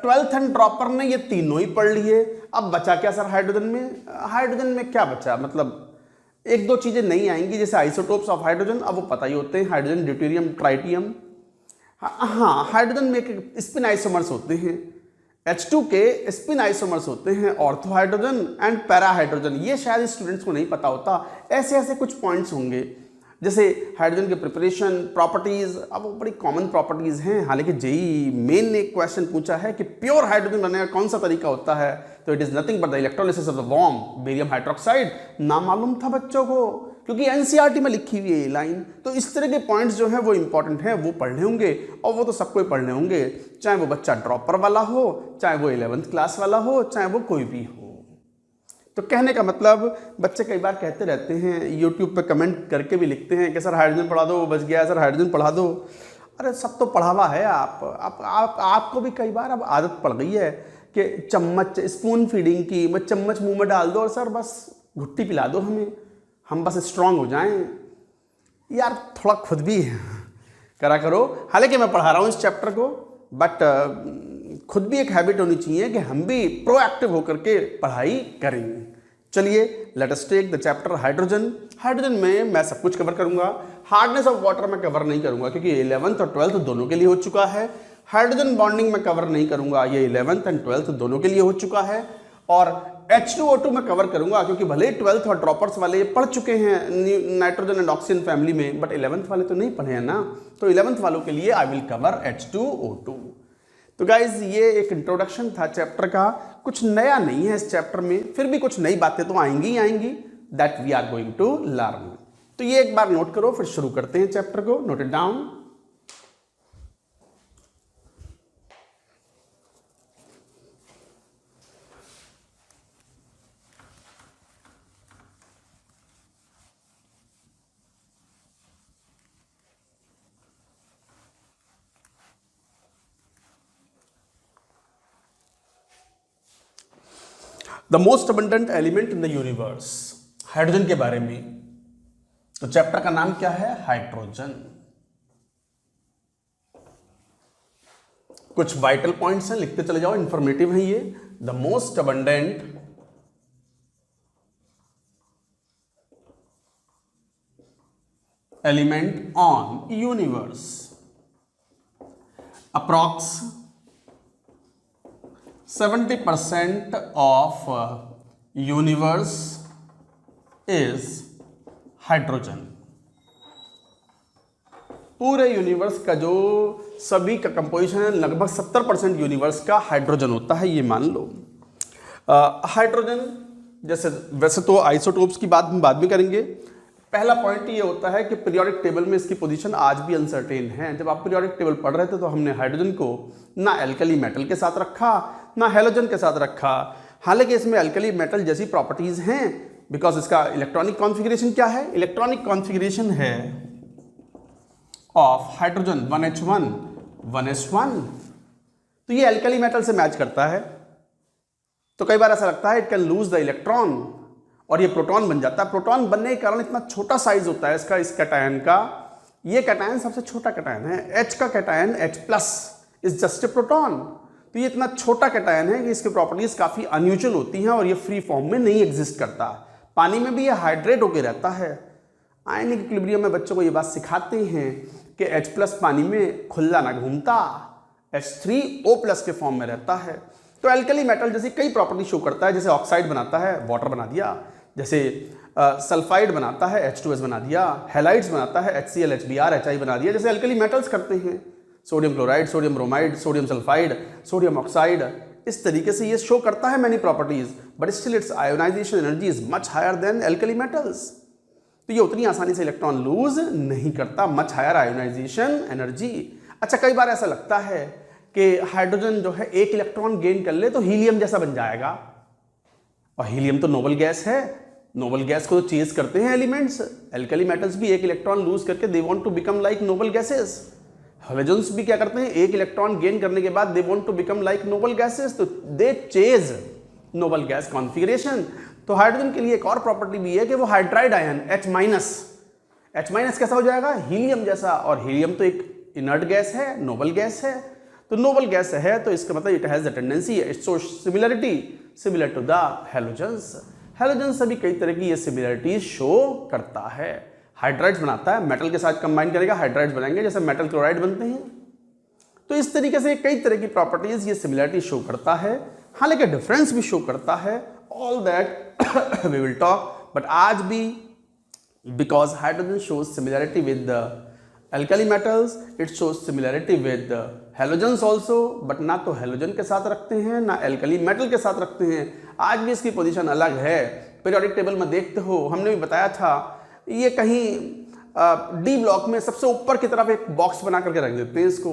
12th एंड ड्रॉपर ने ये तीनों ही पढ़ लिए। अब बचा क्या सर हाइड्रोजन में? हाइड्रोजन में क्या बचा, मतलब 1-2 चीजें नहीं आएंगी, जैसे आइसोटोप्स ऑफ हाइड्रोजन, अब वो पता ही होते हैं, हाइड्रोजन, ड्यूटेरियम, ट्राइटियम। हाँ हाइड्रोजन में एक स्पिन आइसोमर्स होते हैं, H2 के स्पिन आइसोमर्स होते हैं, ortho hydrogen and para hydrogen. ये शायद स्टूडेंट्स को नहीं पता होता, ऐसे ऐसे कुछ पॉइंट्स होंगे। जैसे हाइड्रोजन के प्रिपरेशन, प्रॉपर्टीज, अब वो बड़ी कॉमन प्रॉपर्टीज हैं। हालांकि जेईई मेन ने एक क्वेश्चन पूछा है कि प्योर हाइड्रोजन बनने का कौन सा तरीका होता है, तो it is nothing but the electrolysis of the warm barium hydroxide. ना मालूम था बच्चों को, क्योंकि एनसीईआरटी में लिखी हुई है ये लाइन। तो इस तरह के पॉइंट्स जो हैं वो इंपॉर्टेंट हैं, वो पढ़ने होंगे, और वो तो सबको ही पढ़ने होंगे, चाहे वो बच्चा ड्रॉपर वाला हो, चाहे वो 11th क्लास वाला हो, चाहे वो कोई भी हो। तो कहने का मतलब, बच्चे कई बार कहते रहते हैं, यूट्यूब पे कमेंट करके भी लिखते हैं कि सर हाइड्रोजन पढ़ा दो, वो बच गया, सर हाइड्रोजन पढ़ा दो। अरे सब तो पढ़ावा है। आपको भी कई बार अब आदत पड़ गई है कि चम्मच, स्पून फीडिंग की, मैं चम्मच मुंह में डाल दो और सर बस घुट्टी पिला दो हमें, हम बस स्ट्रांग हो जाएं। यार थोड़ा खुद भी करा करो। हालांकि मैं पढ़ा रहा हूँ इस चैप्टर को, बट खुद भी एक हैबिट होनी चाहिए कि हम भी प्रोएक्टिव होकर के पढ़ाई करें। चलिए let us take the chapter hydrogen. Hydrogen में मैं सब कुछ कवर करूंगा, हार्डनेस ऑफ वाटर में कवर नहीं करूंगा क्योंकि 11th और 12th दोनों के लिए हो चुका है। हाइड्रोजन बॉन्डिंग में कवर नहीं करूंगा, ये 11th एंड 12th दोनों के लिए हो चुका है। और H2O2 में कवर करूंगा क्योंकि भले ही 12th और ड्रॉपर्स वाले ये पढ़ चुके हैं नाइट्रोजन एंड ऑक्सीजन फैमिली में, बट 11th वाले तो नहीं पढ़े हैं ना, तो 11th वालों के लिए आई विल कवर H2O2। तो गाइज ये एक इंट्रोडक्शन था चैप्टर का, कुछ नया नहीं है इस चैप्टर में, फिर भी कुछ नई बातें तो आएंगी ही आएंगी, that we are going to learn. तो ये एक बार नोट करो, फिर शुरू करते हैं चैप्टर को। Note it down. The most abundant element in the universe, hydrogen के बारे में। तो चैप्टर का नाम क्या है? हाइड्रोजन। कुछ वाइटल पॉइंट्स हैं, लिखते चले जाओ, इंफॉर्मेटिव है ये। The most abundant element on universe, approx 70% of universe is hydrogen. पूरे यूनिवर्स का जो सभी का कंपोजिशन है, लगभग 70% यूनिवर्स का हाइड्रोजन होता है, ये मान लो। हाइड्रोजन जैसे, वैसे तो आइसोटोप्स की बात हम बाद में करेंगे। पहला पॉइंट ये होता है कि पीरियोडिक टेबल में इसकी पोजीशन आज भी अनसर्टेन है। जब आप पीरियोडिक टेबल पढ़ रहे थे तो हमने हाइड्रोजन को ना एल्कली मेटल के साथ रखा ना हैलोजन के साथ रखा। हालांकि इसमें एल्कली मेटल जैसी प्रॉपर्टीज हैं, बिकॉज इसका इलेक्ट्रॉनिक कॉन्फ़िगरेशन क्या है? इलेक्ट्रॉनिक कॉन्फ़िगरेशन है ऑफ हाइड्रोजन 1h1 1s1। तो ये एल्कली मेटल से मैच करता है। तो कई बार ऐसा लगता है it can lose the electron और ये प्रोटॉन बन जाता है। प्रोटॉन बनने के कारण इतना छोटा साइज होता है इसका, इस कैटायन का। ये कैटायन सबसे छोटा कैटायन है। H का cation H+ is just a proton. तो ये इतना छोटा कैटायन है कि इसकी प्रॉपर्टीज काफी अनयूजुअल होती हैं और ये फ्री फॉर्म में नहीं एग्जिस्ट करता। पानी में भी ये हाइड्रेट होकर रहता है। आयनिक इक्विलिब्रियम में बच्चों को ये बात सिखाते हैं कि H+ पानी में खुला ना घूमता, H3O+ के फॉर्म में रहता है। तो एल्कली मेटल जैसी कई प्रॉपर्टी शो करता है। जैसे ऑक्साइड बनाता है, वाटर बना दिया। जैसे सल्फाइड बनाता है, H2S बना दिया। हैलाइड्स बनाता है, HCl HBr HI बना दिया, जैसे एल्कली मेटल्स करते हैं। Sodium chloride, sodium bromide, sodium sulphide, sodium oxide, इस तरीके से ये शो करता है many properties, but still its ionisation energy is much higher than alkali metals. तो ये उतनी आसानी से इलेक्ट्रॉन लूज नहीं करता, मच हायर आयोनाइजेशन एनर्जी। अच्छा, कई बार ऐसा लगता है कि हाइड्रोजन जो है एक इलेक्ट्रॉन गेन कर ले तो हीलियम जैसा बन जाएगा, और हीलियम तो नोबल गैस है। नोबल गैस को तो चेज करते हैं एलिमेंट्स। एल्कली मेटल्स भी एक इलेक्ट्रॉन लूज करके they want to become like noble gases. Halogens भी क्या करते हैं? एक इलेक्ट्रॉन गेन करने के बाद they want to become like noble gases, तो they chase noble gas configuration. तो हाइड्रोजन के लिए एक और प्रॉपर्टी भी है कि वो हाइड्राइड आयन H- कैसा हो जाएगा? हीलियम जैसा। और हीलियम तो एक इनर्ट गैस है, नोबल गैस है। तो नोबल गैस है तो इसका मतलब it has the tendency, it shows similarity similar to the halogens. Halogens से भी कई तरह की ये सिमिलरिटीज शो करता है। हाइड्राइड्स बनाता है, मेटल के साथ कंबाइन करेगा, हाइड्राइड्स बनेंगे, जैसे मेटल क्लोराइड बनते हैं। तो इस तरीके से कई तरह की प्रॉपर्टीज ये सिमिलरिटी शो करता है, हालांकि डिफरेंस भी शो करता है। All that we will talk, but आज भी because hydrogen shows similarity with the alkali metals, it shows similarity with halogens also, but ना तो हैलोजन के साथ रखते हैं ना एल्कली मेटल के साथ रखते हैं। आज भी इसकी पोजीशन अलग है। पीरियोडिक टेबल में देखते हो, हमने भी बताया था, ये कहीं डी ब्लॉक में सबसे ऊपर की तरफ एक बॉक्स बना करके रख देते हैं इसको,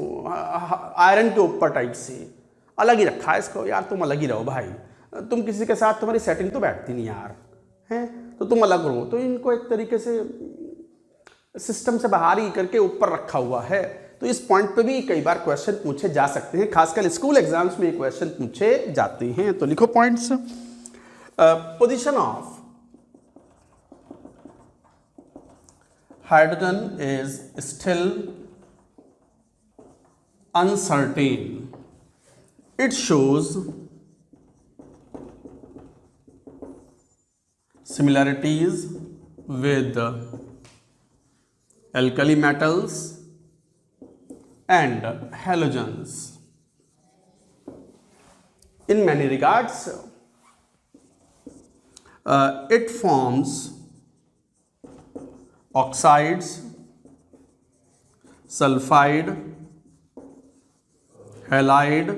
आयरन के ऊपर टाइप से अलग ही रखा है इसको। यार तुम अलग ही रहो भाई, तुम किसी के साथ, तुम्हारी सेटिंग तो बैठती नहीं यार, हैं, तो तुम अलग रहो। तो इनको एक तरीके से सिस्टम से बाहर ही करके ऊपर रखा हुआ है। तो इस पॉइंट पे भी कई बार क्वेश्चन पूछे जा सकते हैं, खासकर स्कूल एग्जाम्स में क्वेश्चन पूछे जाते हैं। तो लिखो points. Position of hydrogen is still uncertain. It shows similarities with alkali metals and halogens. In many regards, it forms oxides, sulfide, halide,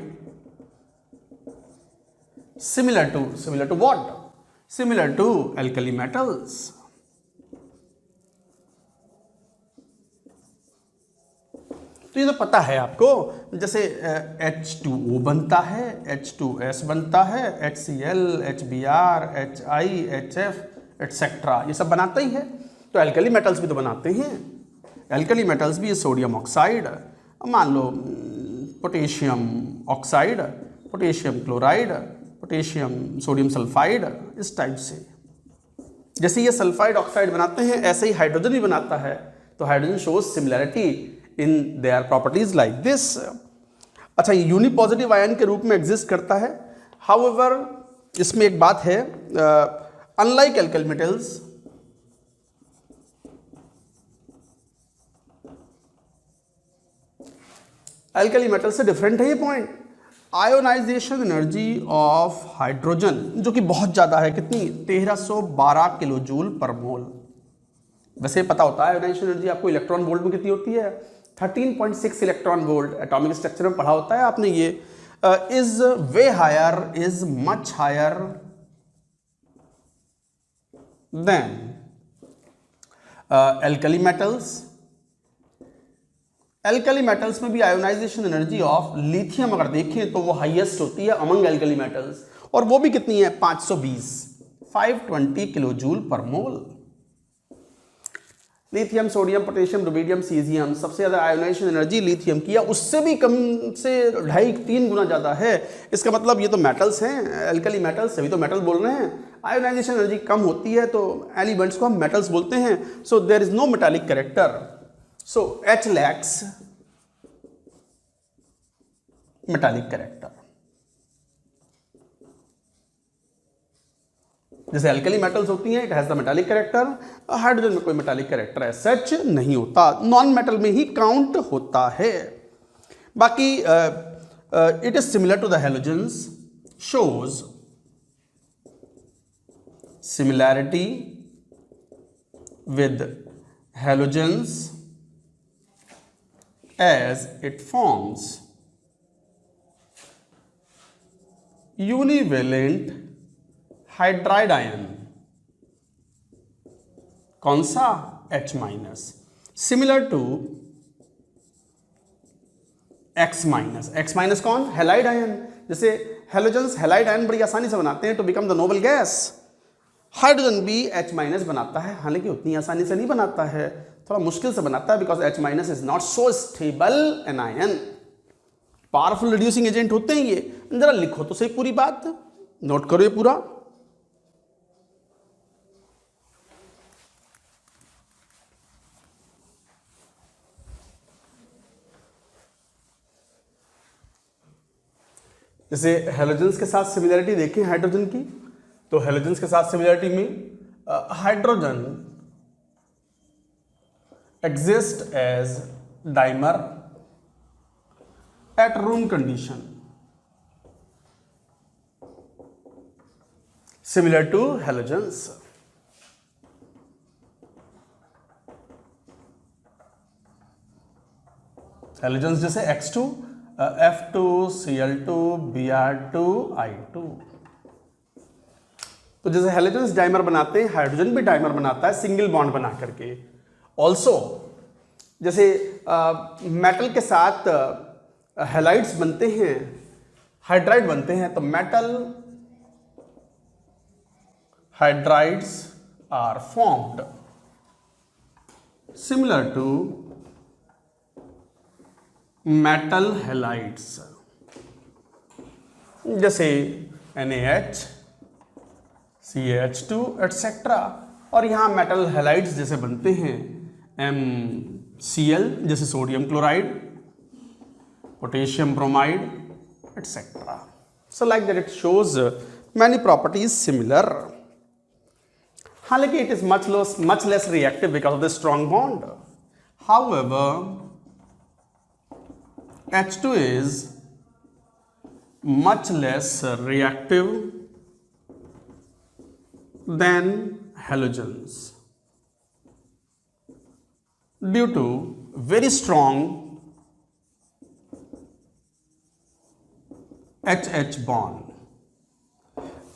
similar to what? Similar to alkali metals. तो ये तो पता है आपको, जैसे H2O बनता है, H2S बनता है, HCl, HBr, HI, HF etcetera, ये सब बनाते ही है। तो एल्कली मेटल्स भी तो बनाते हैं। एल्कली मेटल्स भी सोडियम ऑक्साइड, मान लो potassium oxide, potassium chloride, potassium sodium sulphide इस टाइप से। जैसे ये सल्फाइड ऑक्साइड बनाते हैं ऐसे ही हाइड्रोजन भी बनाता है, तो hydrogen shows similarity in their properties like this. अच्छा, ये यूनिपॉजिटिव आयन के रूप में एग्जिस्ट करता है। हाउएवर इसमें एक बात है, unlike alkyl metals, alkyl metal से डिफरेंट है ये point. Ionisation energy of hydrogen जो कि बहुत ज़्यादा है, कितनी, 1312 किलो जूल पर मोल। वैसे पता होता है आयोनाइजेशन एनर्जी आपको इलेक्ट्रॉन वोल्ट में कितनी होती है, 13.6 इलेक्ट्रॉन वोल्ट। एटॉमिक स्ट्रक्चर में पढ़ा होता है आपने ये। Is way higher, is much higher than alkali metals. Alkali metals में भी आयोनाइजेशन एनर्जी ऑफ लिथियम अगर देखें तो वो हाईएस्ट होती है अमंग एल्काली मेटल्स, और वो भी कितनी है, 520 किलो जूल पर mole. Lithium, sodium, potassium, rubidium, caesium, सबसे ज्यादा आयोनाइजेशन एनर्जी लिथियम की है, उससे भी कम से 2.5-3 गुना ज्यादा है। इसका मतलब ये तो मेटल्स हैं, एल्काली मेटल्स, सभी तो मेटल बोल रहे हैं। आयोनाइजेशन एनर्जी कम होती है तो एलिमेंट्स को हम मेटल्स बोलते हैं। So there is no metallic character, so H lacks metallic character. जैसे एल्कली मेटल्स होती हैं, it has the metallic character. Hydrogen में कोई मेटालिक कैरेक्टर है सच नहीं होता, नॉन मेटल में ही काउंट होता है। बाकी it is similar to the halogens, shows similarity with halogens as it forms univalent hydride ion। कौन सा, H minus, similar to X minus. X minus कौन, हेलाइड आयन। जैसे हेलोजेंस हेलाइड आयन बड़ी आसानी से बनाते हैं to become the noble gas. Hydrogen भी H माइनस बनाता है, हालांकि उतनी आसानी से नहीं बनाता है, थोड़ा मुश्किल से बनाता है, because H minus is not so stable an ion. Powerful reducing agent होते हैं ये। जरा लिखो तो सही पूरी बात, नोट करो ये पूरा। जैसे हेलोजेंस के साथ सिमिलरिटी देखें हाइड्रोजन की, तो हेलोजेंस के साथ सिमिलरिटी में hydrogen exist as dimer at room condition similar to halogens। halogens जैसे X2, F2, Cl2, Br2, I2। तो जैसे हेलोजेंस डाइमर बनाते हैं, हाइड्रोजन भी डाइमर बनाता है सिंगल बॉन्ड बना करके। ऑल्सो जैसे मेटल के साथ हैलाइड्स बनते हैं, हाइड्राइड बनते हैं, तो metal hydrides are formed similar to metal halides. जैसे NaH, CaH2 एटसेट्रा। और यहां मेटल हैलाइड्स जैसे बनते हैं MCl जैसे sodium chloride, potassium bromide etcetera. So like that it shows many properties similar. हालांकि it is much less reactive because of the strong bond. However H2 is much less reactive than halogens due to very strong HH bond।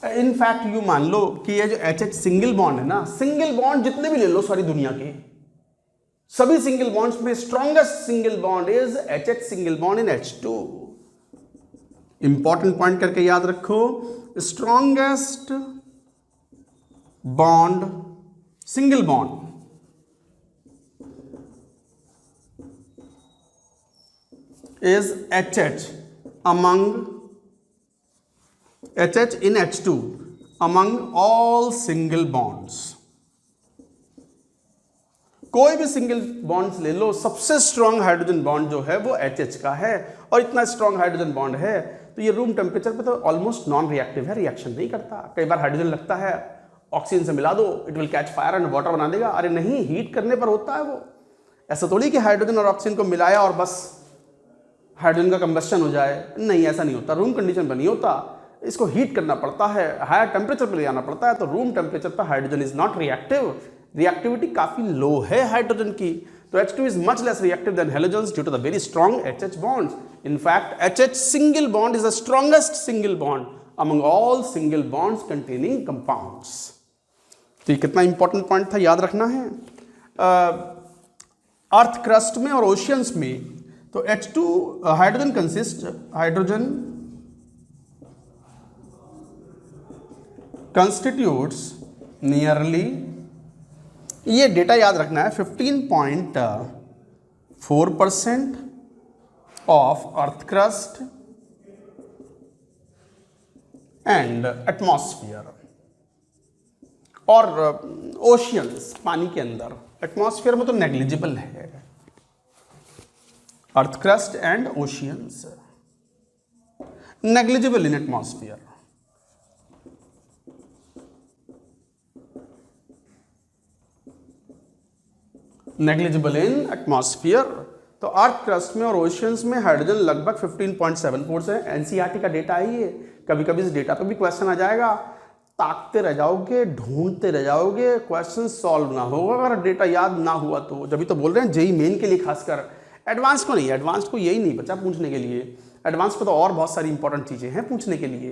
In fact you मान लो कि ये जो HH single bond है ना, single bond जितने भी ले लो सारी दुनिया के, सभी सिंगल बॉन्ड्स में strongest single bond is HH single bond in H2। Important point करके याद रखो, strongest bond single bond is HH among HH in H2 among all single bonds। कोई भी सिंगल बॉन्ड्स ले लो, सबसे स्ट्रॉन्ग हाइड्रोजन बॉन्ड जो है वो HH का है, और इतना स्ट्रॉन्ग हाइड्रोजन बॉन्ड है तो ये रूम टेम्परेचर पे तो ऑलमोस्ट नॉन रिएक्टिव है, रिएक्शन नहीं करता। कई बार हाइड्रोजन लगता है ऑक्सीजन से मिला दो, it will catch fire and water बना देगा। अरे नहीं, हीट करने पर होता है वो। ऐसा थोड़ी कि हाइड्रोजन और ऑक्सीजन को मिलाया और बस हाइड्रोजन का कंबस्शन हो जाए, नहीं, ऐसा नहीं होता। रूम कंडीशन पर नहीं होता, इसको हीट करना पड़ता है, हायर टेम्परेचर पर ले जाना पड़ता है। तो रूम टेम्परेचर पर hydrogen is not reactive, reactivity काफी लो है हाइड्रोजन की। तो H2 is much less reactive than halogens due to the very strong HH bonds. In fact, HH single bond is the strongest single bond among all single bonds containing compounds. तो ये कितना important point था, याद रखना है। Earth crust में और oceans में तो H2 हाइड्रोजन constitutes nearly, ये डेटा याद रखना है, 15.4% of earth crust and atmosphere, और ओशियंस पानी के अंदर, एटमॉस्फेयर में तो नेग्लिजिबल है। Earth crust and oceans negligible in atmosphere. Negligible in atmosphere. तो अर्थ क्रस्ट में और ओशियंस में हाइड्रोजन लगभग 15.74 से। एनसीईआरटी का डेटा है ये, कभी कभी इस डेटा पे भी क्वेश्चन आ जाएगा, ताकते रह जाओगे, ढूंढते रह जाओगे, क्वेश्चन सॉल्व ना होगा अगर डेटा याद ना हुआ तो। जब तो बोल रहे हैं जेईई मेन के लिए खासकर, एडवांस को नहीं, एडवांस को यही नहीं बचा पूछने के लिए, एडवांस को तो और बहुत सारी इंपॉर्टेंट चीज़ें हैं पूछने के लिए।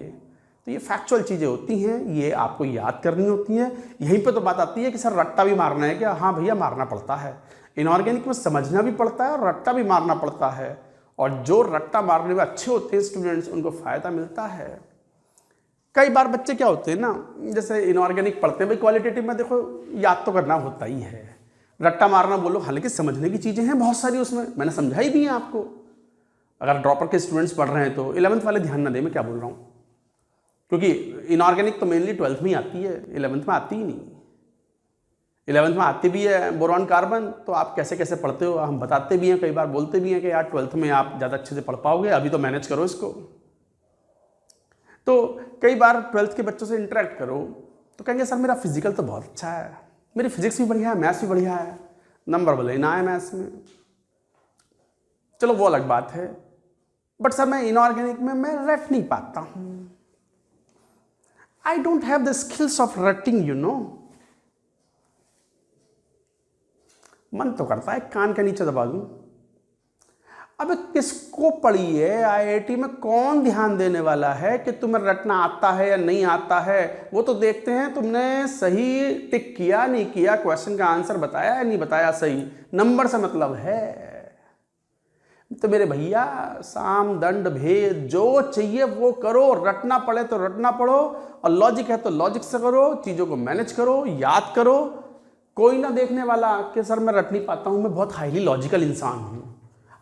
तो ये फैक्चुअल चीज़ें होती हैं, ये आपको याद करनी होती हैं। यहीं पे तो बात आती है कि सर रट्टा भी मारना है क्या? हाँ भैया, मारना पड़ता है। इनऑर्गेनिक में समझना भी पड़ता है और रट्टा भी मारना पड़ता है, और जो रट्टा मारने में अच्छे होते हैं स्टूडेंट्स, उनको फ़ायदा मिलता है। कई बार बच्चे क्या होते हैं ना, जैसे इनऑर्गेनिक पढ़ते हैं भाई, क्वालिटेटिव में देखो याद तो करना होता ही है, रट्टा मारना बोलो, हालांकि समझने की चीज़ें हैं बहुत सारी उसमें, मैंने समझाई भी है आपको। अगर ड्रॉपर के स्टूडेंट्स पढ़ रहे हैं तो 11th वाले ध्यान ना दें मैं क्या बोल रहा हूँ, क्योंकि इनऑर्गेनिक तो मेनली 12th में ही आती है, 11th में आती ही नहीं। 11th में आती भी है बोरॉन कार्बन, तो आप कैसे कैसे पढ़ते हो हम बताते भी हैं, कई बार बोलते भी हैं कि यार 12th में आप ज़्यादा अच्छे से पढ़ पाओगे, अभी तो मैनेज करो इसको। तो कई बार 12th के बच्चों से इंटरेक्ट करो तो कहेंगे सर मेरा फिजिकल तो बहुत अच्छा है, मेरी फिजिक्स भी बढ़िया है, मैथ्स भी बढ़िया है, नंबर भले ना है मैथ्स में, चलो वो अलग बात है, बट सर मैं इनऑर्गेनिक में मैं रट नहीं पाता हूँ, I don't have the skills of rutting you know. मन तो करता है कान के नीचे दबा दूं। अब किसको पढ़ी है आईआईटी में, कौन ध्यान देने वाला है कि तुम्हें रटना आता है या नहीं आता है? वो तो देखते हैं तुमने सही टिक किया नहीं किया, क्वेश्चन का आंसर बताया या नहीं बताया सही, नंबर से मतलब है। तो मेरे भैया साम दंड भेद जो चाहिए वो करो, रटना पड़े तो रटना पड़ो, और लॉजिक है तो लॉजिक से करो, चीज़ों को मैनेज करो, याद करो। कोई ना देखने वाला कि सर मैं रट नहीं पाता हूँ, मैं बहुत हाईली लॉजिकल इंसान हूँ।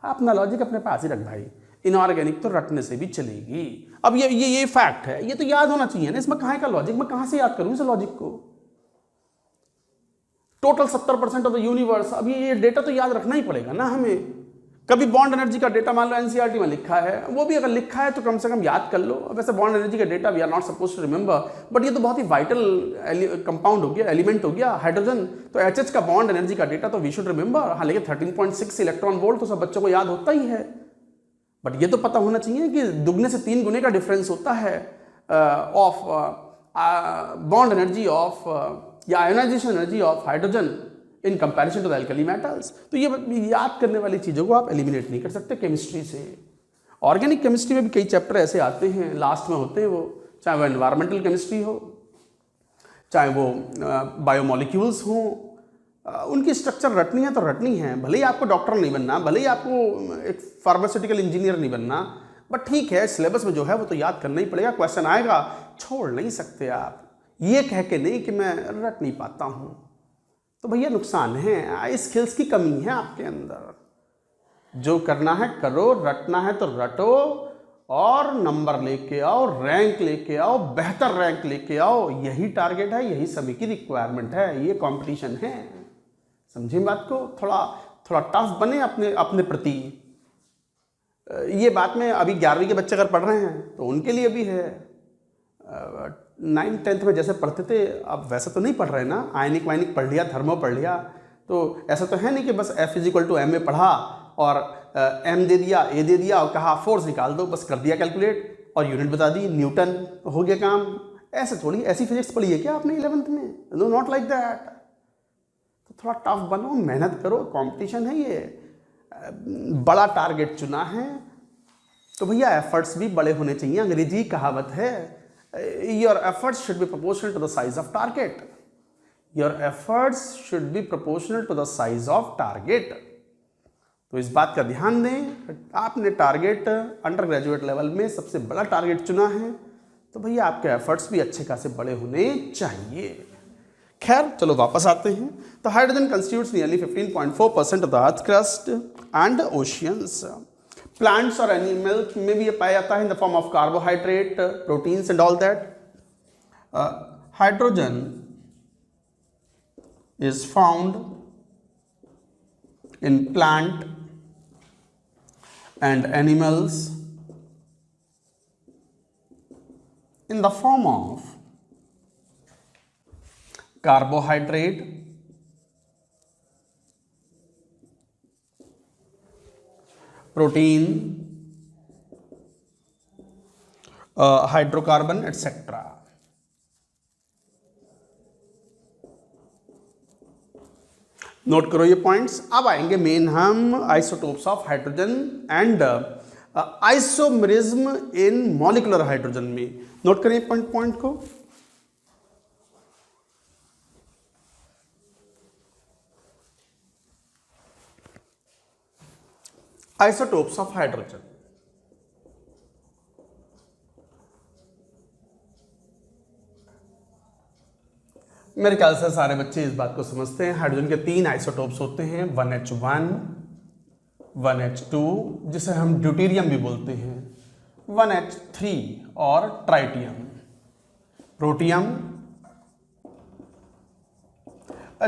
अपना लॉजिक अपने पास ही रख भाई, इनऑर्गेनिक तो रटने से भी चलेगी। अब ये फैक्ट है, ये तो याद होना चाहिए ना, इसमें कहाँ का लॉजिक, मैं कहाँ से याद करूँ इस लॉजिक को? टोटल 70% ऑफ द यूनिवर्स, अब ये डेटा तो याद रखना ही पड़ेगा ना हमें। कभी बॉन्ड एनर्जी का डेटा मान लो एनसीईआरटी में लिखा है, वो भी अगर लिखा है तो कम से कम याद कर लो। वैसे बॉन्ड एनर्जी का data we are not suppose to remember, but ये तो बहुत ही वाइटल कंपाउंड हो गया, एलिमेंट हो गया हाइड्रोजन। तो एचएच का बॉन्ड एनर्जी का डेटा तो वी शुड रिमेंबर। हालांकि 13.6 इलेक्ट्रॉन वोल्ट तो सब बच्चों को याद होता ही है, बट ये तो पता होना चाहिए कि दुगने से 3 गुने का डिफरेंस होता है ऑफ बॉन्ड एनर्जी ऑफ या ionisation energy of hydrogen in comparison to the alkali metals. तो ये याद करने वाली चीज़ों को आप एलिमिनेट नहीं कर सकते केमिस्ट्री से। ऑर्गेनिक केमिस्ट्री में भी कई चैप्टर ऐसे आते हैं, लास्ट में होते हैं वो, चाहे वो एनवायरमेंटल केमिस्ट्री हो, चाहे वो बायोमोलिक्यूल्स हो, उनकी स्ट्रक्चर रटनी है तो रटनी है। भले ही आपको डॉक्टर नहीं बनना, भले ही आपको एक फार्मास्यूटिकल इंजीनियर नहीं बनना, बट ठीक है सिलेबस में जो है वो तो याद करना ही पड़ेगा। क्वेश्चन आएगा, छोड़ नहीं सकते आप ये कह के नहीं कि मैं रट नहीं पाता हूँ, तो भैया नुकसान है, स्किल्स की कमी है आपके अंदर। जो करना है करो, रटना है तो रटो, और नंबर लेके आओ, रैंक लेके आओ, बेहतर रैंक लेके आओ। यही टारगेट है, यही सभी की रिक्वायरमेंट है, ये कंपटीशन है। समझिए बात को, थोड़ा थोड़ा टफ बने अपने अपने प्रति। ये बात में अभी 11वीं के बच्चे अगर पढ़ रहे हैं तो उनके लिए भी है। 9th 10th में जैसे पढ़ते थे अब वैसे तो नहीं पढ़ रहे ना। आयनिक वायनिक पढ़ लिया, थर्मो पढ़ लिया, तो ऐसा तो है नहीं कि बस F = ma पढ़ा और m दे दिया, a दे दिया और कहा फोर्स निकाल दो, बस कर दिया कैलकुलेट और यूनिट बता दी, न्यूटन, हो गया काम। ऐसे थोड़ी, ऐसी फिजिक्स पढ़ी है क्या आपने 11th में? No, not like that. तो थोड़ा टफ बनो, मेहनत करो, कंपटीशन है ये, बड़ा टारगेट चुना है तो भैया एफर्ट्स भी बड़े होने चाहिए। अंग्रेजी कहावत है, your efforts should be proportional to the size of target. Your efforts should be proportional to the size of target. तो इस बात का ध्यान दें, आपने टारगेट अंडर ग्रेजुएट लेवल में सबसे बड़ा टारगेट चुना है तो भैया आपके एफर्ट्स भी अच्छे खासे बड़े होने चाहिए। खैर चलो वापस आते हैं। तो hydrogen constitutes nearly 15.4% of the earth crust and oceans. Plants और एनिमल्स में भी ये पाया जाता है in the form of carbohydrate, proteins and all that. Hydrogen is found in plant and animals in the form of carbohydrate, protein, hydrocarbon etc. Note करो ये points. अब आएंगे मेन हम isotopes of hydrogen and isomerism in molecular hydrogen में। Note करें point को। Isotopes of hydrogen, मेरे ख्याल से सारे बच्चे इस बात को समझते हैं। हाइड्रोजन के 3 आइसोटोप्स होते हैं, 1H1, 1H2 जिसे हम ड्यूटेरियम भी बोलते हैं, 1H3 और ट्राइटियम, प्रोटियम।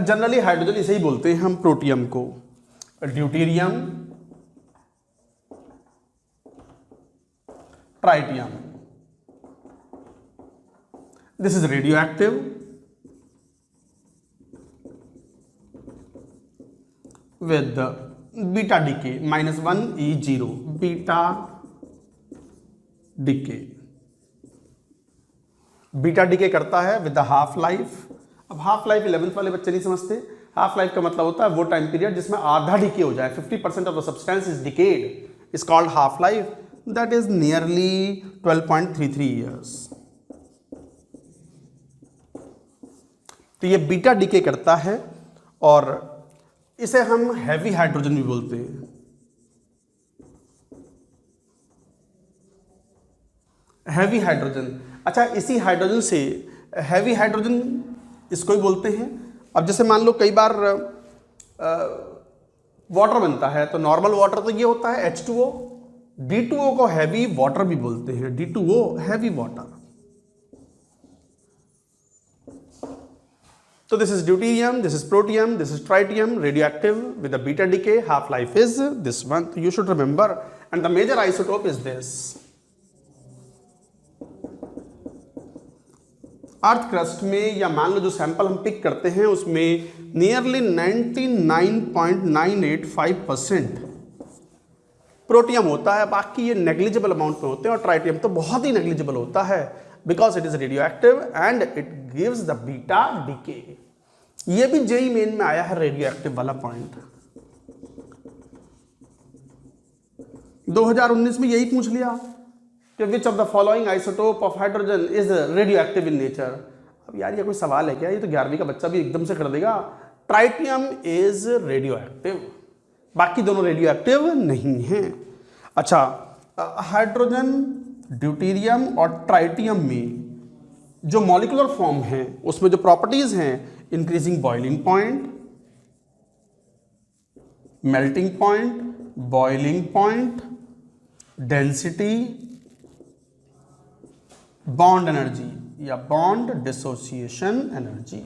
जनरली हाइड्रोजन इसे ही बोलते हैं हम, प्रोटियम को, deuterium, tritium. This is radio active with beta decay -1E0, beta decay। Beta decay करता है विद द हाफ लाइफ। अब हाफ लाइफ 11th वाले बच्चे नहीं समझते। हाफ लाइफ का मतलब होता है वो टाइम पीरियड जिसमें आधा डिके हो जाए, 50% of the substance is decade, is called half life, that is nearly 12.33 years. तो ये बीटा डिके करता है और इसे हम हैवी हाइड्रोजन भी बोलते हैं। हैवी हाइड्रोजन, अच्छा इसी हाइड्रोजन से हैवी हाइड्रोजन इसको ही बोलते हैं। अब जैसे मान लो कई बार वाटर बनता है तो नॉर्मल वाटर तो ये होता है H2O, D2O को हैवी वाटर भी बोलते हैं, D2O heavy water. So this is deuterium, this is protium, this is tritium, radioactive with a beta decay, half life is this one, you should remember, and the major isotope is this। Earth crust में या मान लो जो sample हम pick करते हैं उसमें nearly 99.985% protium होता है, बाकी ये नेग्लिजिबल अमाउंट में होते हैं, और ट्राइटियम तो बहुत ही नेग्लिजिबल होता है because it is radio active and it gives the beta decay. ये भी जेई मेन में आया है रेडियो एक्टिव वाला पॉइंट। 2019 में यही पूछ लिया कि which of the following isotope of hydrogen is radio active in nature. अब यार ये कोई सवाल है क्या? ये तो 11वीं का बच्चा भी एकदम से कर देगा। ट्राइटियम इज रेडियो एक्टिव, बाकी दोनों रेडियो एक्टिव नहीं है। अच्छा, हाइड्रोजन, ड्यूटेरियम और ट्राइटियम में जो मॉलिक्यूलर फॉर्म है उसमें जो प्रॉपर्टीज हैं, increasing boiling point, melting point, boiling point, density, bond energy या बॉन्ड डिसोसिएशन एनर्जी।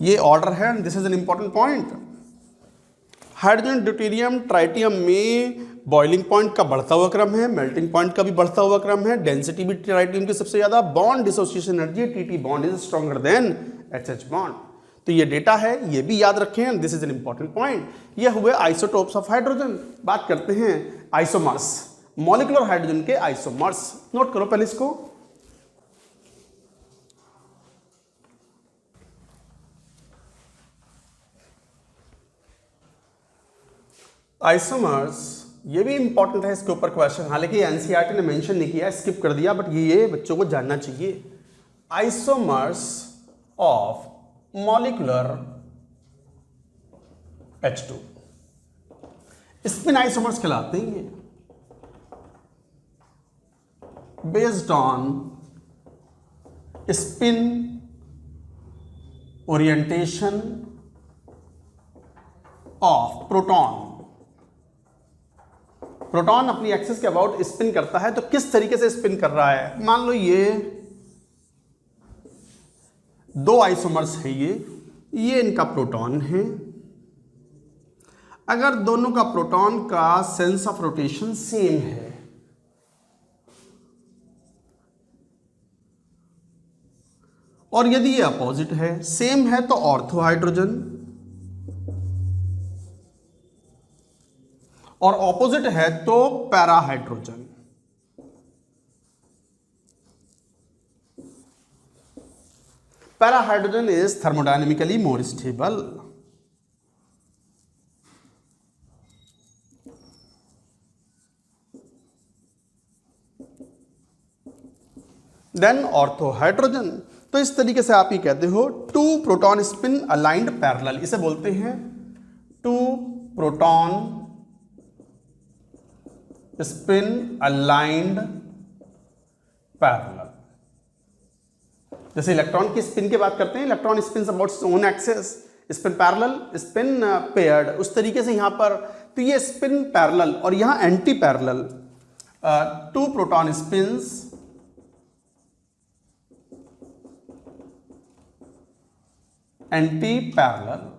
ये ऑर्डर है, this is an important point. Hydrogen, deuterium, tritium में बॉइलिंग पॉइंट का बढ़ता हुआ क्रम है, मेल्टिंग पॉइंट का भी बढ़ता हुआ क्रम है, डेंसिटी भी ट्राइटियम की सबसे ज्यादा, bond dissociation energy TT bond is stronger than HH bond. तो ये डेटा है, ये भी याद रखें, this is an important point. ये हुए आइसोटोप्स ऑफ हाइड्रोजन। बात करते हैं आइसोमर्स, मॉलिक्यूलर हाइड्रोजन के आइसोमर्स। नोट करो पहले इसको। आइसोमर्स, ये भी इंपॉर्टेंट है, इसके ऊपर क्वेश्चन, हालांकि एनसीईआरटी ने मेंशन नहीं किया, स्किप कर दिया, बट ये बच्चों को जानना चाहिए। Isomers of molecular H2 spin isomers कहलाते हैं ये, based on spin orientation of proton. Proton अपनी एक्सिस के अबाउट स्पिन करता है, तो किस तरीके से स्पिन कर रहा है। मान लो ये दो आइसोमर्स है, ये इनका प्रोटॉन है। अगर दोनों का प्रोटॉन का सेंस ऑफ रोटेशन सेम है, और यदि ये अपोजिट है, सेम है तो ऑर्थो हाइड्रोजन, और ऑपोजिट है तो para hydrogen. Para hydrogen is thermodynamically more stable. Than ortho hydrogen. तो इस तरीके से आप ये कहते हो two proton spin aligned parallel, इसे बोलते हैं two proton spin aligned parallel. जैसे इलेक्ट्रॉन की स्पिन की बात करते हैं, electron spin about its own axis, spin parallel, spin paired, उस तरीके से यहां पर, तो ये स्पिन पैरेलल और यहां anti parallel, two proton spins anti parallel.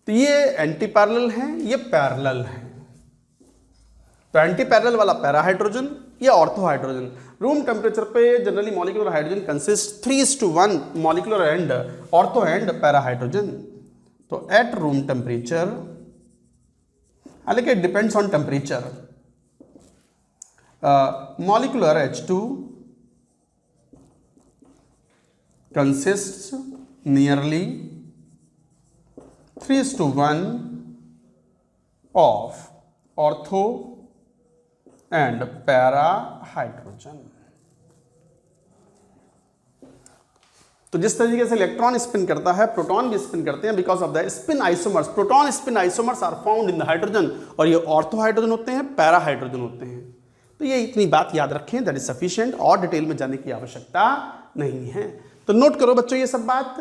तो ये एंटी पैरेलल है, ये पैरेलल है। तो एंटी पैरेलल वाला पैरा हाइड्रोजन, ये ऑर्थो हाइड्रोजन। रूम टेम्परेचर पे generally molecular hydrogen consist 3:1 molecular and ortho and para hydrogen. तो एट रूम टेम्परेचर, हालांकि it depends on temperature, molecular H2 consists nearly 3:1 of ortho and para hydrogen। तो जिस तरीके से electron spin करता है, proton भी स्पिन करते हैं, because of the spin isomers. Proton spin isomers are found in the hydrogen, और ये ऑर्थो हाइड्रोजन होते हैं, पैरा हाइड्रोजन होते हैं। तो ये इतनी बात याद रखें, दैट इज सफिशिएंट, और डिटेल में जाने की आवश्यकता नहीं है। तो नोट करो बच्चों ये सब बात।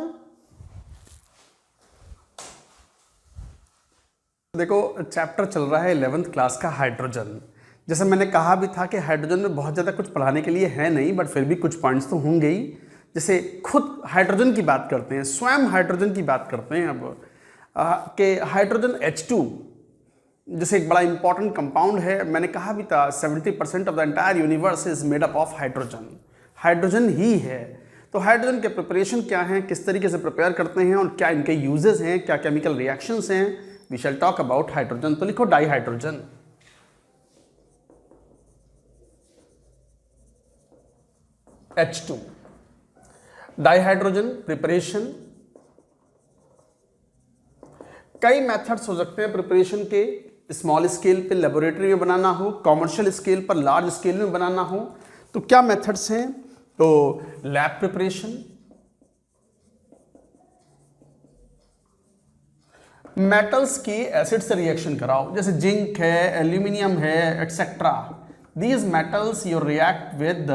देखो चैप्टर चल रहा है 11th क्लास का हाइड्रोजन। जैसे मैंने कहा भी था कि हाइड्रोजन में बहुत ज़्यादा कुछ पढ़ाने के लिए है नहीं, बट फिर भी कुछ पॉइंट्स तो होंगे ही। जैसे खुद हाइड्रोजन की बात करते हैं, स्वयं हाइड्रोजन की बात करते हैं अब कि हाइड्रोजन H2 जैसे एक बड़ा इंपॉर्टेंट कंपाउंड है। मैंने कहा भी था 70% of the entire universe is made up of hydrogen, hydrogen ही है। तो हाइड्रोजन के प्रिपरेशन क्या हैं, किस तरीके से प्रिपेयर करते हैं, और क्या इनके यूजेस हैं, क्या केमिकल रिएक्शंस हैं, we shall talk about hydrogen. तो लिखो dihydrogen. H2 dihydrogen preparation. कई मेथड्स हो सकते हैं प्रिपरेशन के, स्मॉल स्केल पे लेबोरेटरी में बनाना हो, कॉमर्शियल स्केल पर लार्ज स्केल में बनाना हो, तो क्या मेथड्स हैं। तो लैब प्रिपरेशन, मेटल्स की एसिड से रिएक्शन कराओ, जैसे जिंक है, एल्यूमिनियम है, etcetera. These metals you react with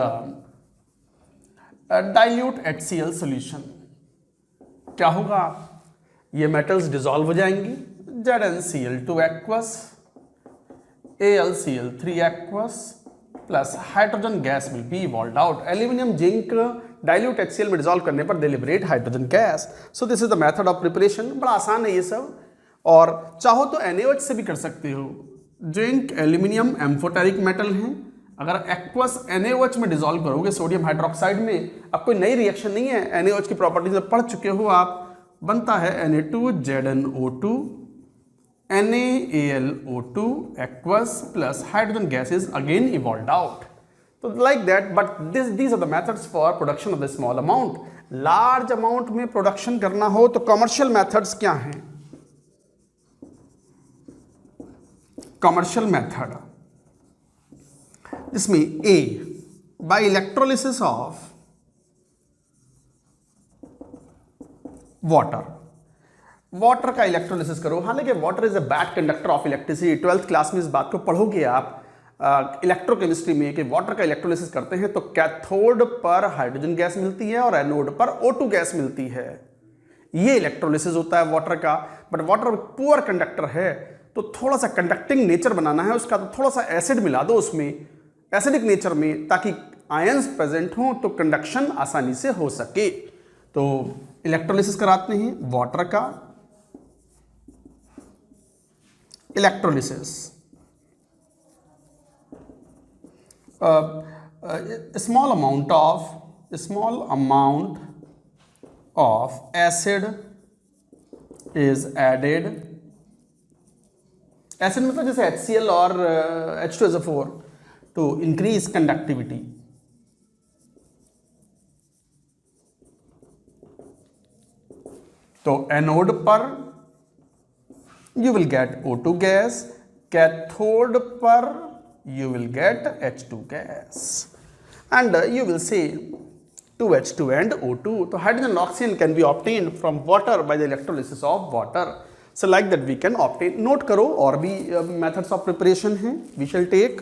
dilute HCl solution. क्या होगा, ये मेटल्स डिसॉल्व हो जाएंगी, ZnCl2 aqueous, AlCl3 aqueous plus hydrogen gas will be evolved out. Aluminium zinc dilute HCl में डिजोल्व करने पर they liberate hydrogen gas. So this is the method of preparation. बड़ा आसान है ये सब, और चाहो तो NaOH से भी कर सकते हो. जिंक एल्यूमिनियम एम्फोटेरिक मेटल हैं. अगर एक्वस NaOH में डिजोल्व करोगे सोडियम हाइड्रोक्साइड में, अब कोई नई रिएक्शन नहीं है, NaOH की प्रॉपर्टीज में पढ़ चुके हो आप. बनता है Na2ZnO2 NaAlO2 aqueous plus hydrogen gas is again evolved out. So like that, but these are the methods for production of the small amount. Large amount में production करना हो तो commercial methods क्या हैं? Commercial method इसमें A by electrolysis of water. Water का electrolysis करो. हालांकि water is a bad conductor of electricity. 12th class में इस बात को पढ़ोगे आप इलेक्ट्रोकेमिस्ट्री में कि वाटर का इलेक्ट्रोलिसिस करते हैं तो कैथोड पर हाइड्रोजन गैस मिलती है और एनोड पर O2 गैस मिलती है. ये इलेक्ट्रोलिसिस होता है वाटर का. बट वाटर पुअर कंडक्टर है तो थोड़ा सा कंडक्टिंग नेचर बनाना है उसका, तो थोड़ा सा एसिड मिला दो उसमें, एसिडिक नेचर में, ताकि आयंस प्रेजेंट हो तो कंडक्शन आसानी से हो सके. तो इलेक्ट्रोलिसिस कराते हैं वाटर का. Electrolysis small amount of acid is added. Acid मतलब जैसे HCl और H2SO4 to increase conductivity. तो एनोड पर you will get O2 gas, cathode पर you will get H2 gas, and you will see 2H2 and O2. So hydrogen and oxygen can be obtained from water by the electrolysis of water. So like that we can obtain. Note करो और भी methods of preparation हैं. We shall take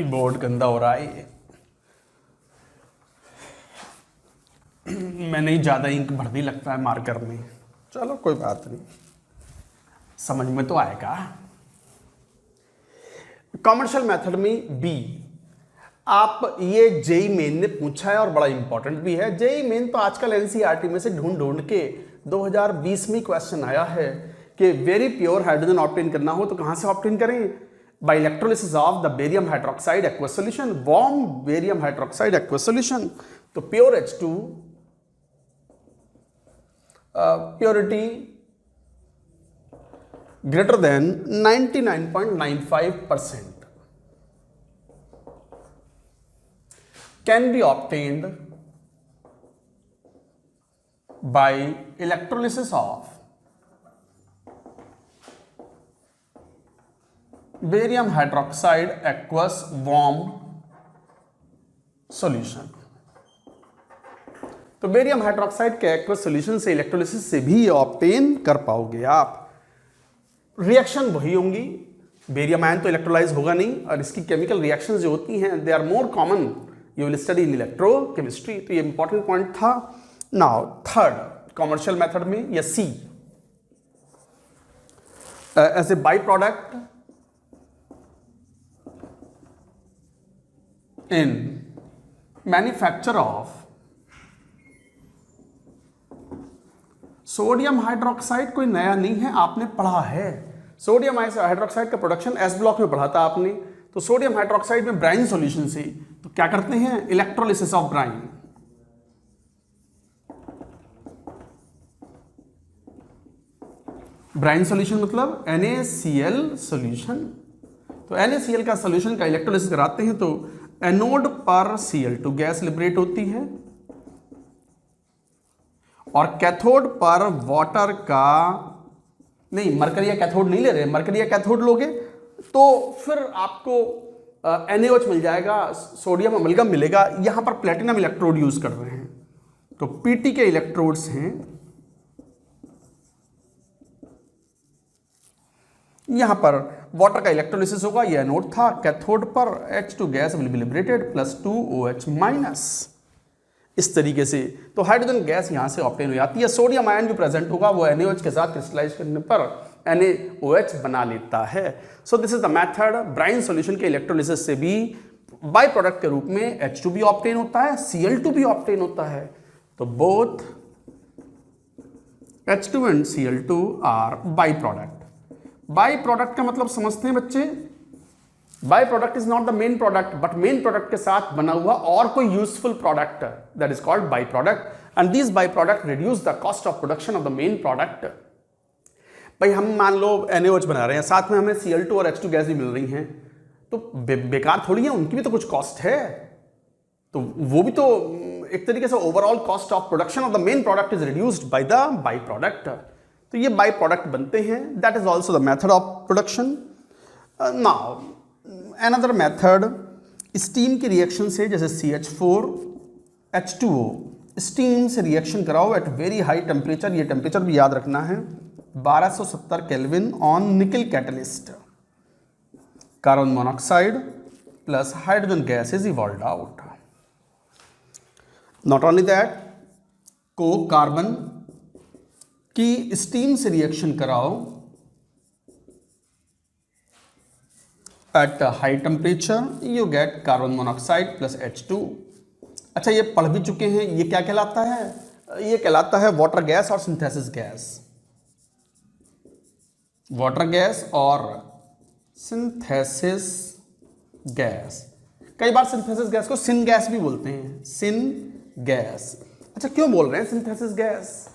board गंदा हो रहा है ये. मैंने ही ज़्यादा इंक भर दी लगता है मार्कर में. चलो कोई बात नहीं, समझ में तो आएगा. कॉमर्शियल मेथड में बी. आप ये जेई मेन ने पूछा है और बड़ा इंपॉर्टेंट भी है. जेई मेन तो आजकल एनसीईआरटी में से ढूंढ ढूंढ के 2020 में क्वेश्चन आया है कि वेरी प्योर हाइड्रोजन ऑब्टेन करना हो तो कहाँ से ऑब्टेन करें? by electrolysis of the barium hydroxide aqueous solution, warm barium hydroxide aqueous solution. तो pure H2 purity greater than 99.95% can be obtained by electrolysis of barium hydroxide aqueous warm solution. तो barium hydroxide के aqueous solution से electrolysis से भी obtain कर पाओगे आप. Reaction वही होंगी, बेरियम आयन तो इलेक्ट्रोलाइज होगा नहीं, और इसकी केमिकल रिएक्शंस जो होती हैं they are more common. You will study in electrochemistry. तो ये इंपॉर्टेंट पॉइंट था. नाउ थर्ड कॉमर्शियल मेथड में या सी, as a by product in manufacture of sodium hydroxide. कोई नया नहीं है, आपने पढ़ा है. सोडियम हाइड्रोक्साइड का प्रोडक्शन एस ब्लॉक में पढ़ा था आपने. तो सोडियम हाइड्रोक्साइड में ब्राइन सॉल्यूशन से तो क्या करते हैं? Electrolysis of brine. Brine solution मतलब NaCl सॉल्यूशन. तो NaCl का सॉल्यूशन का इलेक्ट्रोलिसिस कराते हैं तो एनोड पर Cl2 गैस लिबरेट होती है और कैथोड पर वाटर का नहीं, मरकरी या कैथोड नहीं ले रहे. मरकरी या कैथोड लोगे तो फिर आपको NaOH मिल जाएगा, सोडियम अमलगम मिलेगा. यहां पर प्लेटिनम इलेक्ट्रोड यूज कर रहे हैं. तो Pt के इलेक्ट्रोड्स हैं यहाँ पर वाटर का इलेक्ट्रोलिसिस होगा, ये एनोड था, कैथोड पर H2 gas will be liberated plus 2OH minus. इस तरीके से तो हाइड्रोजन गैस यहाँ से ऑब्टेन हो जाती है। सोडियम आयन भी प्रेजेंट होगा, वो NaOH के साथ क्रिस्टलाइज करने पर NaOH बना लेता है। सो this is the method. Brine solution के इलेक्ट्रोलिसिस से भी बाई प्रोडक्ट के रूप में H2 भी ऑब्टेन होता है, Cl2 भी ऑब्टेन होता है। तो both H2 and Cl2 are by product. By product का मतलब समझते हैं बच्चे, by product is not the main product, but main product के साथ बना हुआ और कोई useful product, that is called by product. And this by product reduce the cost of production of the main product. भाई हम मान लो NaOH बना रहे हैं, साथ में हमें Cl2 और H2 गैस भी मिल रही हैं, तो बेकार थोड़ी है, उनकी भी तो कुछ कॉस्ट है। तो वो भी तो एक तरीके से overall cost of production of the main product is reduced by the by product. तो ये बाई प्रोडक्ट बनते हैं, that is also the method of production. Now another method, steam की रिएक्शन से, जैसे CH4 H2O, स्टीम से reaction कराओ at very high temperature, ये टेम्परेचर भी याद रखना है, 1270 केल्विन ऑन निकल catalyst. Carbon monoxide plus hydrogen gas is evolved out. Not only that, को कार्बन की स्टीम से रिएक्शन कराओ at high temperature, you get carbon monoxide plus H2। अच्छा, ये पढ़ भी चुके हैं, ये क्या कहलाता है? ये कहलाता है वाटर गैस और सिंथेसिस गैस। वाटर गैस और सिंथेसिस गैस। कई बार सिंथेसिस गैस को सिन गैस भी बोलते हैं, सिन गैस। अच्छा, क्यों बोल रहे हैं सिंथेसिस गैस?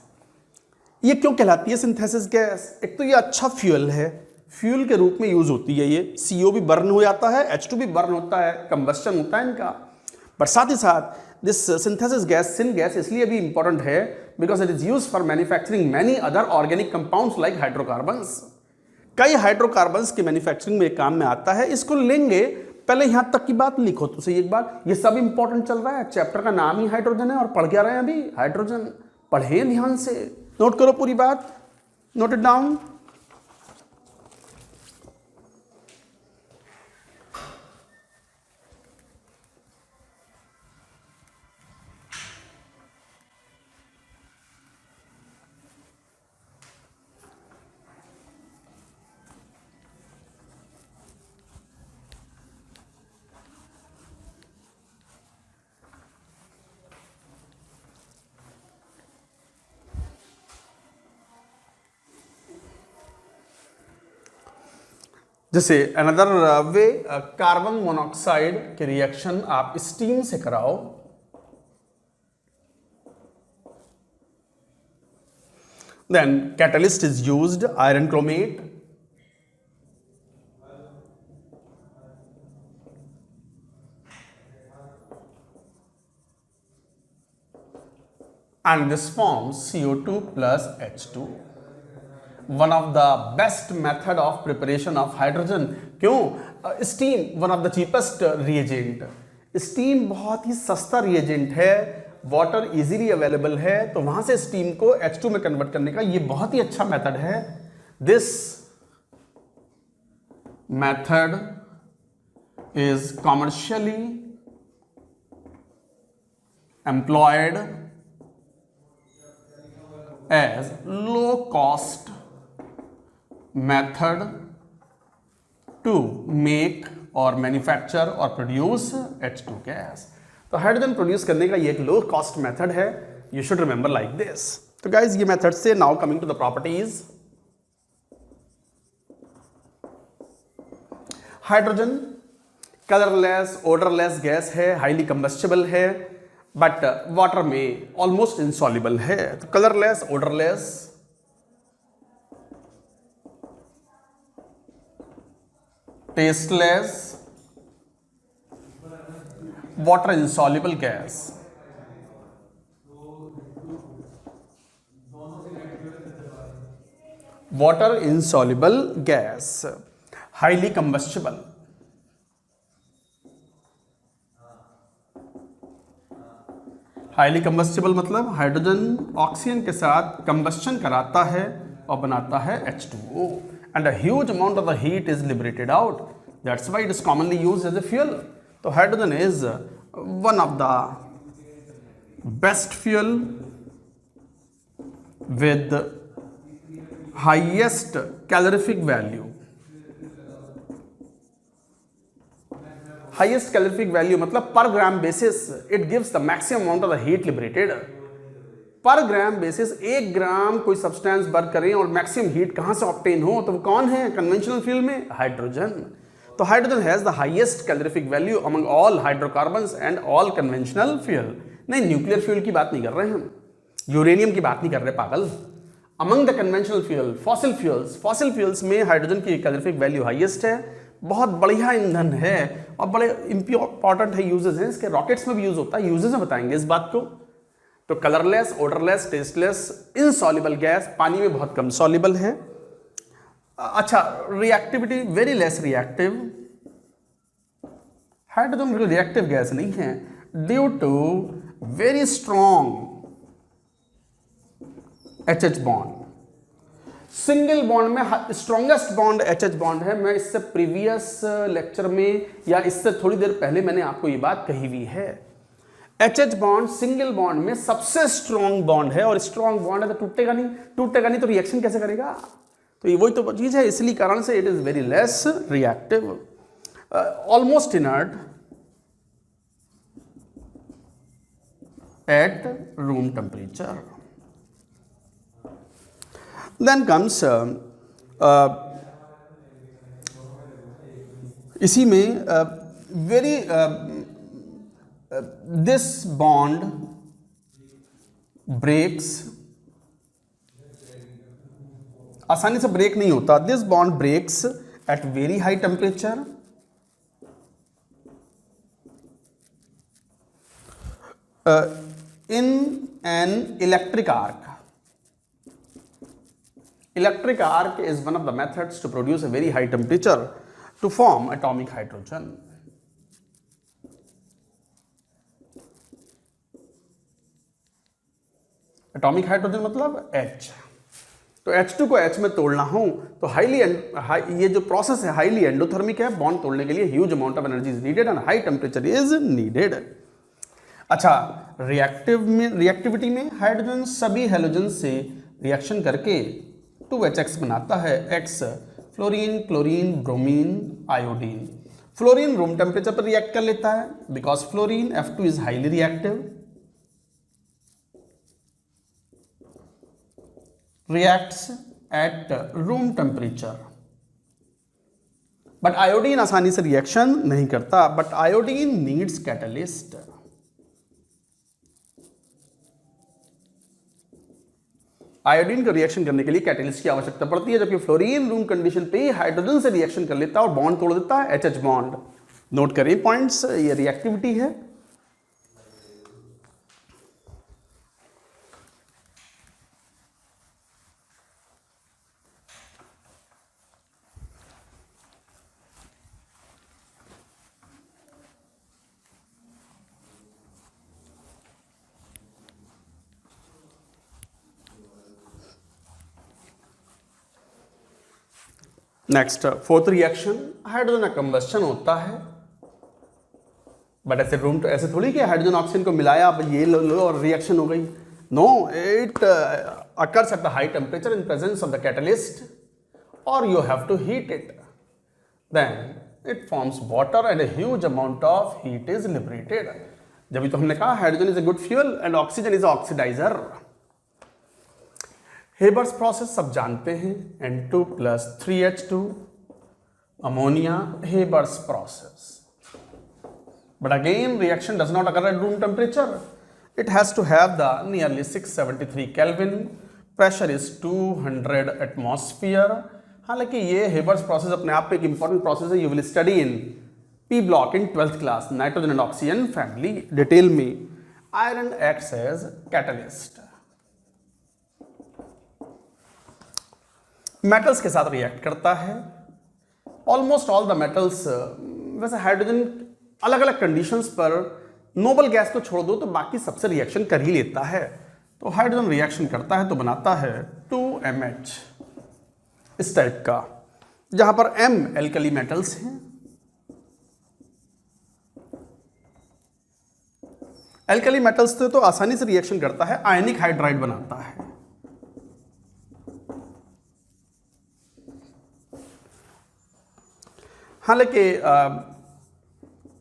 ये क्यों कहलाती है सिंथेसिस गैस? एक तो ये अच्छा फ्यूल है, फ्यूल के रूप में यूज होती है, ये CO भी बर्न हो जाता है, H2 भी बर्न होता है, कंबस्टन होता है इनका। पर साथ ही साथ this synthesis gas, syn gas, इसलिए भी इंपॉर्टेंट है because it is use for manufacturing many other organic compounds like hydrocarbons. कई हाइड्रोकार्बन्स के मैन्युफैक्चरिंग में काम में आता है। इसको लेंगे, पहले यहां तक की बात लिखो तो सही एक बार, ये सब इंपॉर्टेंट चल रहा है, चैप्टर का नाम ही हाइड्रोजन है और पढ़ क्या रहे हैं अभी, हाइड्रोजन। पढ़े ध्यान से, नोट करो पूरी बात, नोट इट डाउन। जैसे अनदर वे, कार्बन मोनोऑक्साइड के रिएक्शन आप स्टीम से कराओ, then catalyst is used, iron chromate, and this forms CO2 plus H2. One of the best method of preparation of hydrogen. क्यों? Steam one of the cheapest reagent. Steam बहुत ही सस्ता reagent है, water easily available है, तो वहां से steam को H2 में कन्वर्ट करने का ये बहुत ही अच्छा मेथड है। This method is commercially employed as low cost method to make और मैन्युफैक्चर और प्रोड्यूस H2 गैस। तो हाइड्रोजन प्रोड्यूस करने का ये एक लो कॉस्ट मेथड है, you should remember like this. तो गाइज ये मेथड से, now coming to the properties. Hydrogen colourless, odourless gas है, हाईली कंबस्टिबल है, बट वाटर में ऑलमोस्ट इनसॉल्युबल है। तो colourless, odourless, tasteless, water insoluble gas। water insoluble gas, highly combustible। Highly combustible मतलब hydrogen oxygen के साथ combustion कराता है और बनाता है H2O। and a huge amount of the heat is liberated out. That's why it is commonly used as a fuel. So hydrogen is one of the best fuel with highest calorific value. Highest calorific value मतलब per gram basis it gives the maximum amount of the heat liberated. पर ग्राम basis 1 ग्राम कोई substance burn करें और maximum heat कहां से obtain हो, तो वो कौन है कन्वेंशनल फ्यूल में? हाइड्रोजन. तो hydrogen has the highest calorific value among all hydrocarbons and all conventional fuel. नहीं, न्यूक्लियर फ्यूल की बात नहीं कर रहे हम, यूरेनियम की बात नहीं कर रहे पागल. Among the conventional fuel, fossil fuels में हाइड्रोजन की कैलोरीफिक वैल्यू हाईएस्ट है. बहुत बढ़िया ईंधन है और बड़े इंपॉर्टेंट है, यूजेस हैं इसके. रॉकेट्स में भी यूज होता है, यूजेस में बताएंगे इस बात को. तो colourless, odourless, tasteless, insoluble gas, पानी में बहुत कम सॉल्युबल है. अच्छा, reactivity very less reactive. Hydrogen reactive gas नहीं है due to very strong H H bond. Single bond में स्ट्रॉन्गेस्ट बॉन्ड एचएच बॉन्ड है. मैं इससे प्रीवियस लेक्चर में या इससे थोड़ी देर पहले मैंने आपको ये बात कही हुई है. एचएच बॉन्ड सिंगल बॉन्ड में सबसे स्ट्रॉन्ग बॉन्ड है और स्ट्रॉन्ग बॉन्ड है तो टूटेगा नहीं तो रिएक्शन कैसे करेगा? तो ये वही तो चीज है, इसलिए कारण से it is very less reactive, almost inert at room temperature. Then comes इसी में वेरी this bond breaks, आसानी से ब्रेक नहीं होता. This bond breaks at very high temperature. In an electric arc. Electric arc is one of the methods to produce a very high temperature to form atomic hydrogen. Atomic hydrogen मतलब H. तो H2 को H में तोड़ना हो तो ये जो process है हाईली एंडोथर्मिक है. बॉन्ड तोड़ने के लिए huge amount of energy is needed and high temperature is needed. अच्छा, रिएक्टिविटी में हाइड्रोजन सभी हैलोजन से रिएक्शन करके 2HX बनाता है. X fluorine, chlorine, bromine, iodine. Fluorine room temperature पर रिएक्ट कर लेता है because fluorine F2 is highly reactive. reacts at room temperature. But iodine आसानी से रिएक्शन नहीं करता. But iodine needs catalyst. Iodine को रिएक्शन करने के लिए कैटलिस्ट की आवश्यकता पड़ती है, जबकि फ्लोरीन रूम कंडीशन पे हाइड्रोजन से रिएक्शन कर लेता है और बॉन्ड तोड़ देता है एचएच बॉन्ड. नोट करें पॉइंट्स, ये रिएक्टिविटी है. नेक्स्ट फोर्थ रिएक्शन, हाइड्रोजन का कंबस्शन होता है. बट ऐसे थोड़ी कि हाइड्रोजन ऑक्सीजन को मिलाया, अब ये लो और रिएक्शन हो गई. No, it occurs at the high temperature in presence of the catalyst और you have to heat it. Then it forms water and a huge amount of heat is liberated. जब तो हमने कहा hydrogen is a good fuel and oxygen is oxidiser. Haber's process सब जानते हैं, N2 + 3H2 ammonia, Haber's process. But again, reaction does not occur at room temperature. It has to have the nearly 673 Kelvin. Pressure is 200 atmosphere. हालांकि ये Haber's process अपने आप पे एक important process है. You will study in P block in 12th class, nitrogen and oxygen family detail में. Iron acts as catalyst. Metals के साथ रिएक्ट करता है. ऑलमोस्ट ऑल द मेटल्स, वैसे हाइड्रोजन अलग अलग कंडीशंस पर नोबल गैस को छोड़ दो तो बाकी सबसे रिएक्शन कर ही लेता है. तो हाइड्रोजन रिएक्शन करता है तो बनाता है 2MH इस टाइप का. जहां पर M एल्कली मेटल्स हैं। एल्कली मेटल्स से तो आसानी से रिएक्शन करता है, आयनिक हाइड्राइड बनाता है। हालांकि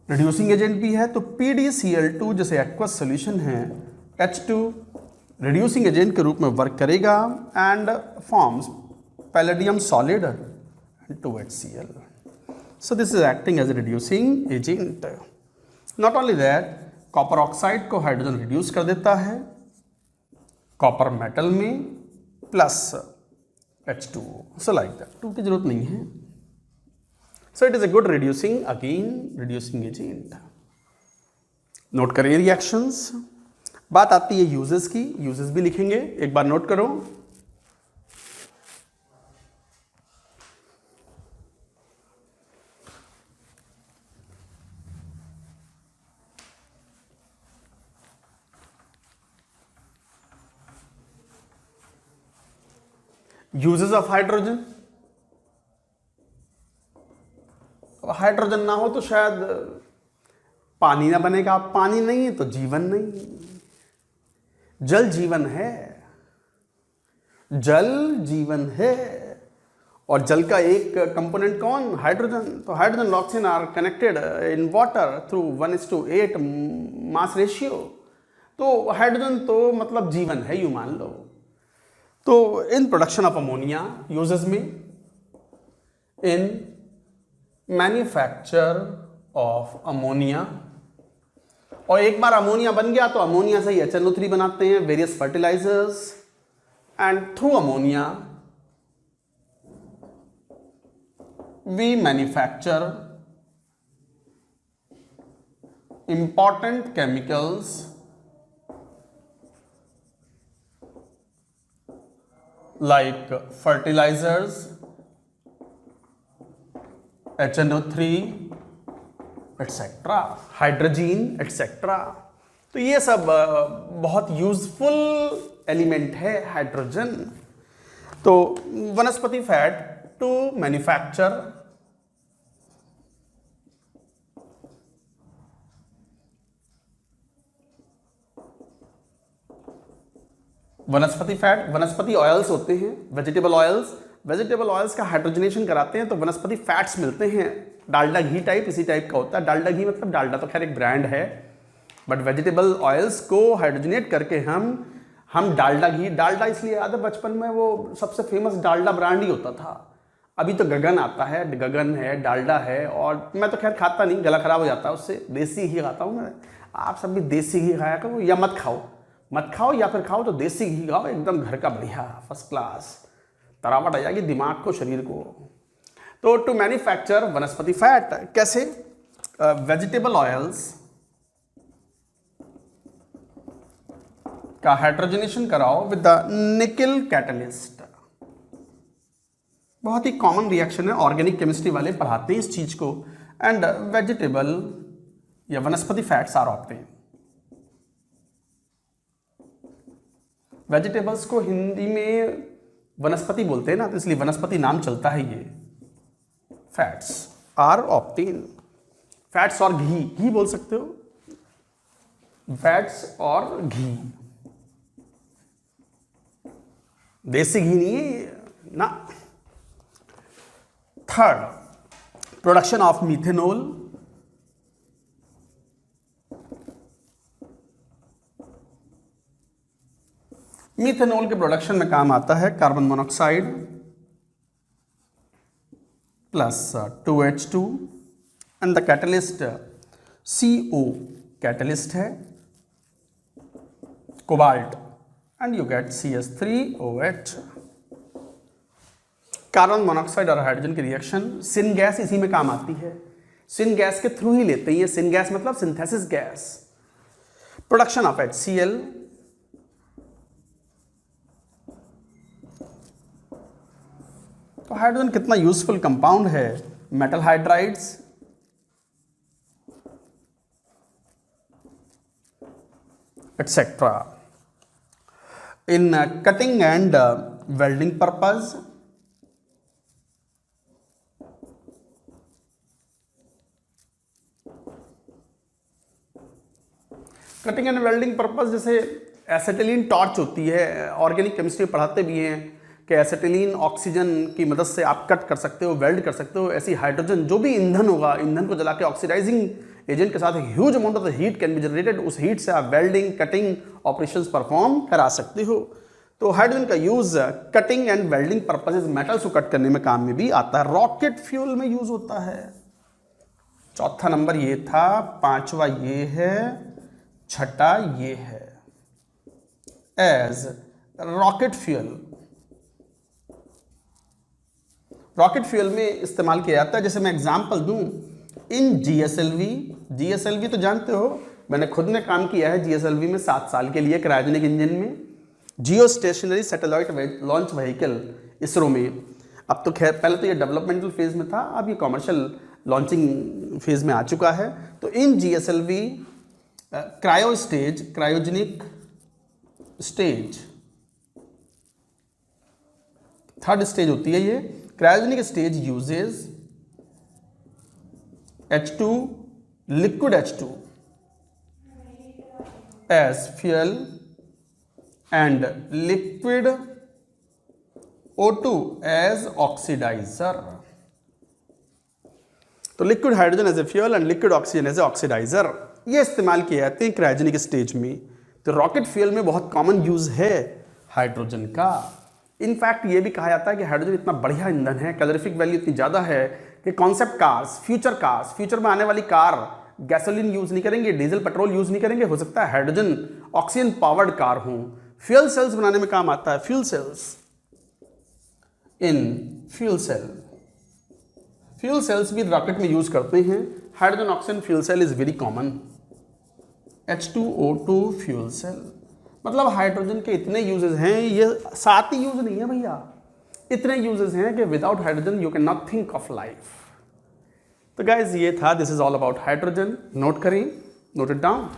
रिड्यूसिंग एजेंट भी है, तो PdCl2 जैसे एक्वस सोल्यूशन है, H2 रिड्यूसिंग एजेंट के रूप में वर्क करेगा and forms palladium solid and 2HCl. So this is acting as a reducing agent. Not only that, copper oxide को हाइड्रोजन रिड्यूस कर देता है कॉपर मेटल में plus H2O. So like that, 2 की जरूरत नहीं है. So it is a good reducing agent. Note करें रिएक्शंस. बात आती है यूजेस की, यूजेस भी लिखेंगे, एक बार नोट करो. Uses of hydrogen. हाइड्रोजन ना हो तो शायद पानी ना बनेगा. पानी नहीं है तो जीवन नहीं. जल जीवन है, जल जीवन है. और जल का एक कंपोनेंट कौन? हाइड्रोजन. तो hydrogen and oxygen are connected in water through 1:8 mass ratio. तो हाइड्रोजन तो मतलब जीवन है, यूं मान लो. तो in production of ammonia, uses में, इन मैन्युफैक्चर ऑफ अमोनिया. और एक बार अमोनिया बन गया तो अमोनिया से ही HNO3 बनाते हैं, various fertilizers, and through ammonia we manufacture important chemicals like fertilizers, HNO3, etc., hydrogen, etc. तो ये सब बहुत यूजफुल एलिमेंट है हाइड्रोजन. तो वनस्पति फैट टू मैन्युफैक्चर वनस्पति फैट, वनस्पति ऑयल्स होते हैं, वेजिटेबल ऑयल्स. वेजिटेबल ऑयल्स का हाइड्रोजनेशन कराते हैं तो वनस्पति फैट्स मिलते हैं. डालडा घी टाइप इसी टाइप का होता है. डालडा घी मतलब, डालडा तो खैर एक ब्रांड है, बट वेजिटेबल ऑयल्स को हाइड्रोजनेट करके हम डालडा घी. डालडा इसलिए याद है, बचपन में वो सबसे फेमस डालडा ब्रांड ही होता था. अभी तो गगन आता है, गगन है, डालडा है. और मैं तो खैर खाता नहीं, गला खराब हो जाता है उससे. देसी घी खाता हूँ मैं. आप सब भी देसी घी खाया करो, या मत खाओ या फिर खाओ तो देसी घी खाओ, एकदम घर का बढ़िया फर्स्ट क्लास. तरावट आ जाएगी दिमाग को, शरीर को. तो टू मैन्युफैक्चर वनस्पति फैट कैसे? वेजिटेबल ऑयल्स का हाइड्रोजनेशन कराओ विद द निकेल कैटलिस्ट. बहुत ही कॉमन रिएक्शन है, ऑर्गेनिक केमिस्ट्री वाले पढ़ाते हैं इस चीज को. एंड वेजिटेबल या वनस्पति फैट्स आर ऑप्टेन. वेजिटेबल्स को हिंदी में वनस्पति बोलते हैं ना, तो इसलिए वनस्पति नाम चलता है. ये फैट्स आर ऑप्टेन. फैट्स और घी बोल सकते हो. फैट्स और घी, देसी घी नहीं है ना. Third, production of methanol. Methanol के प्रोडक्शन में काम आता है carbon monoxide plus 2H2 and the catalyst CO catalyst है, cobalt, and you get CS3OH. Carbon monoxide और हाइड्रोजन की रिएक्शन, सिन गैस इसी में काम आती है. सिन गैस के थ्रू ही लेते हैं. सिन गैस मतलब synthesis gas. Production of HCl. तो हाइड्रोजन कितना यूजफुल कंपाउंड है. Metal hydrides, etcetera. In cutting and welding purpose, cutting and welding purpose, जैसे एसिटिलीन टॉर्च होती है, ऑर्गेनिक केमिस्ट्री पढ़ाते भी हैं कि एसिटिलीन ऑक्सीजन की मदद से आप कट कर सकते हो, वेल्ड कर सकते हो। ऐसी हाइड्रोजन जो भी ईंधन होगा, ईंधन को जला के ऑक्सीडाइजिंग एजेंट के साथ एक huge amount of the heat can be generated, उस हीट से आप वेल्डिंग कटिंग ऑपरेशंस परफॉर्म करा सकते हो। तो हाइड्रोजन का use cutting and welding purposes, metals को कट करने में काम में भी आता है। रॉकेट फ्यूल में यूज होता है। चौथा नंबर ये था, पांचवा ये है, छठा ये है। As rocket fuel, rocket fuel में इस्तेमाल किया जाता है। जैसे मैं एग्जांपल दूं, इन जीएसएलवी, जीएसएलवी तो जानते हो, मैंने खुद ने काम किया है जीएसएलवी में 7 साल के लिए क्रायोजेनिक इंजन में, जियो stationery satellite launch vehicle ISRO में। अब तो खैर, पहले तो ये डेवलपमेंटल फेज में था, अब ये कॉमर्शियल लॉन्चिंग फेज में आ चुका है। तो इन GSLV cryo stage, cryogenic stage, third stage होती है ये। Cryogenic stage uses H2, liquid H2 as fuel and liquid O2 as oxidizer. तो liquid hydrogen as a fuel and liquid oxygen as a oxidizer, ये इस्तेमाल किए जाते हैं cryogenic stage में। तो रॉकेट फ्यूल में बहुत कॉमन यूज है हाइड्रोजन का। इनफैक्ट ये भी कहा जाता है कि हाइड्रोजन इतना बढ़िया ईंधन है, कैलोरीफिक वैल्यू इतनी ज़्यादा है कि कॉन्सेप्ट कार्स, फ्यूचर में आने वाली कार गैसोलीन यूज नहीं करेंगे, डीजल पेट्रोल यूज नहीं करेंगे, हो सकता है हाइड्रोजन ऑक्सीजन पावर्ड कार हो। फ्यूल सेल्स बनाने में काम आता है, फ्यूल सेल्स। इन फ्यूल सेल्स भी रॉकेट में यूज करते हैं। Hydrogen oxygen fuel cell is very common. H2O2 fuel cell, मतलब हाइड्रोजन के इतने यूजेस हैं, ये 7 ही यूज नहीं है भैया, इतने यूजेस हैं कि without hydrogen you can not think of life. तो गाइज ये था, this is all about hydrogen. Note करें, नोट इट डाउन।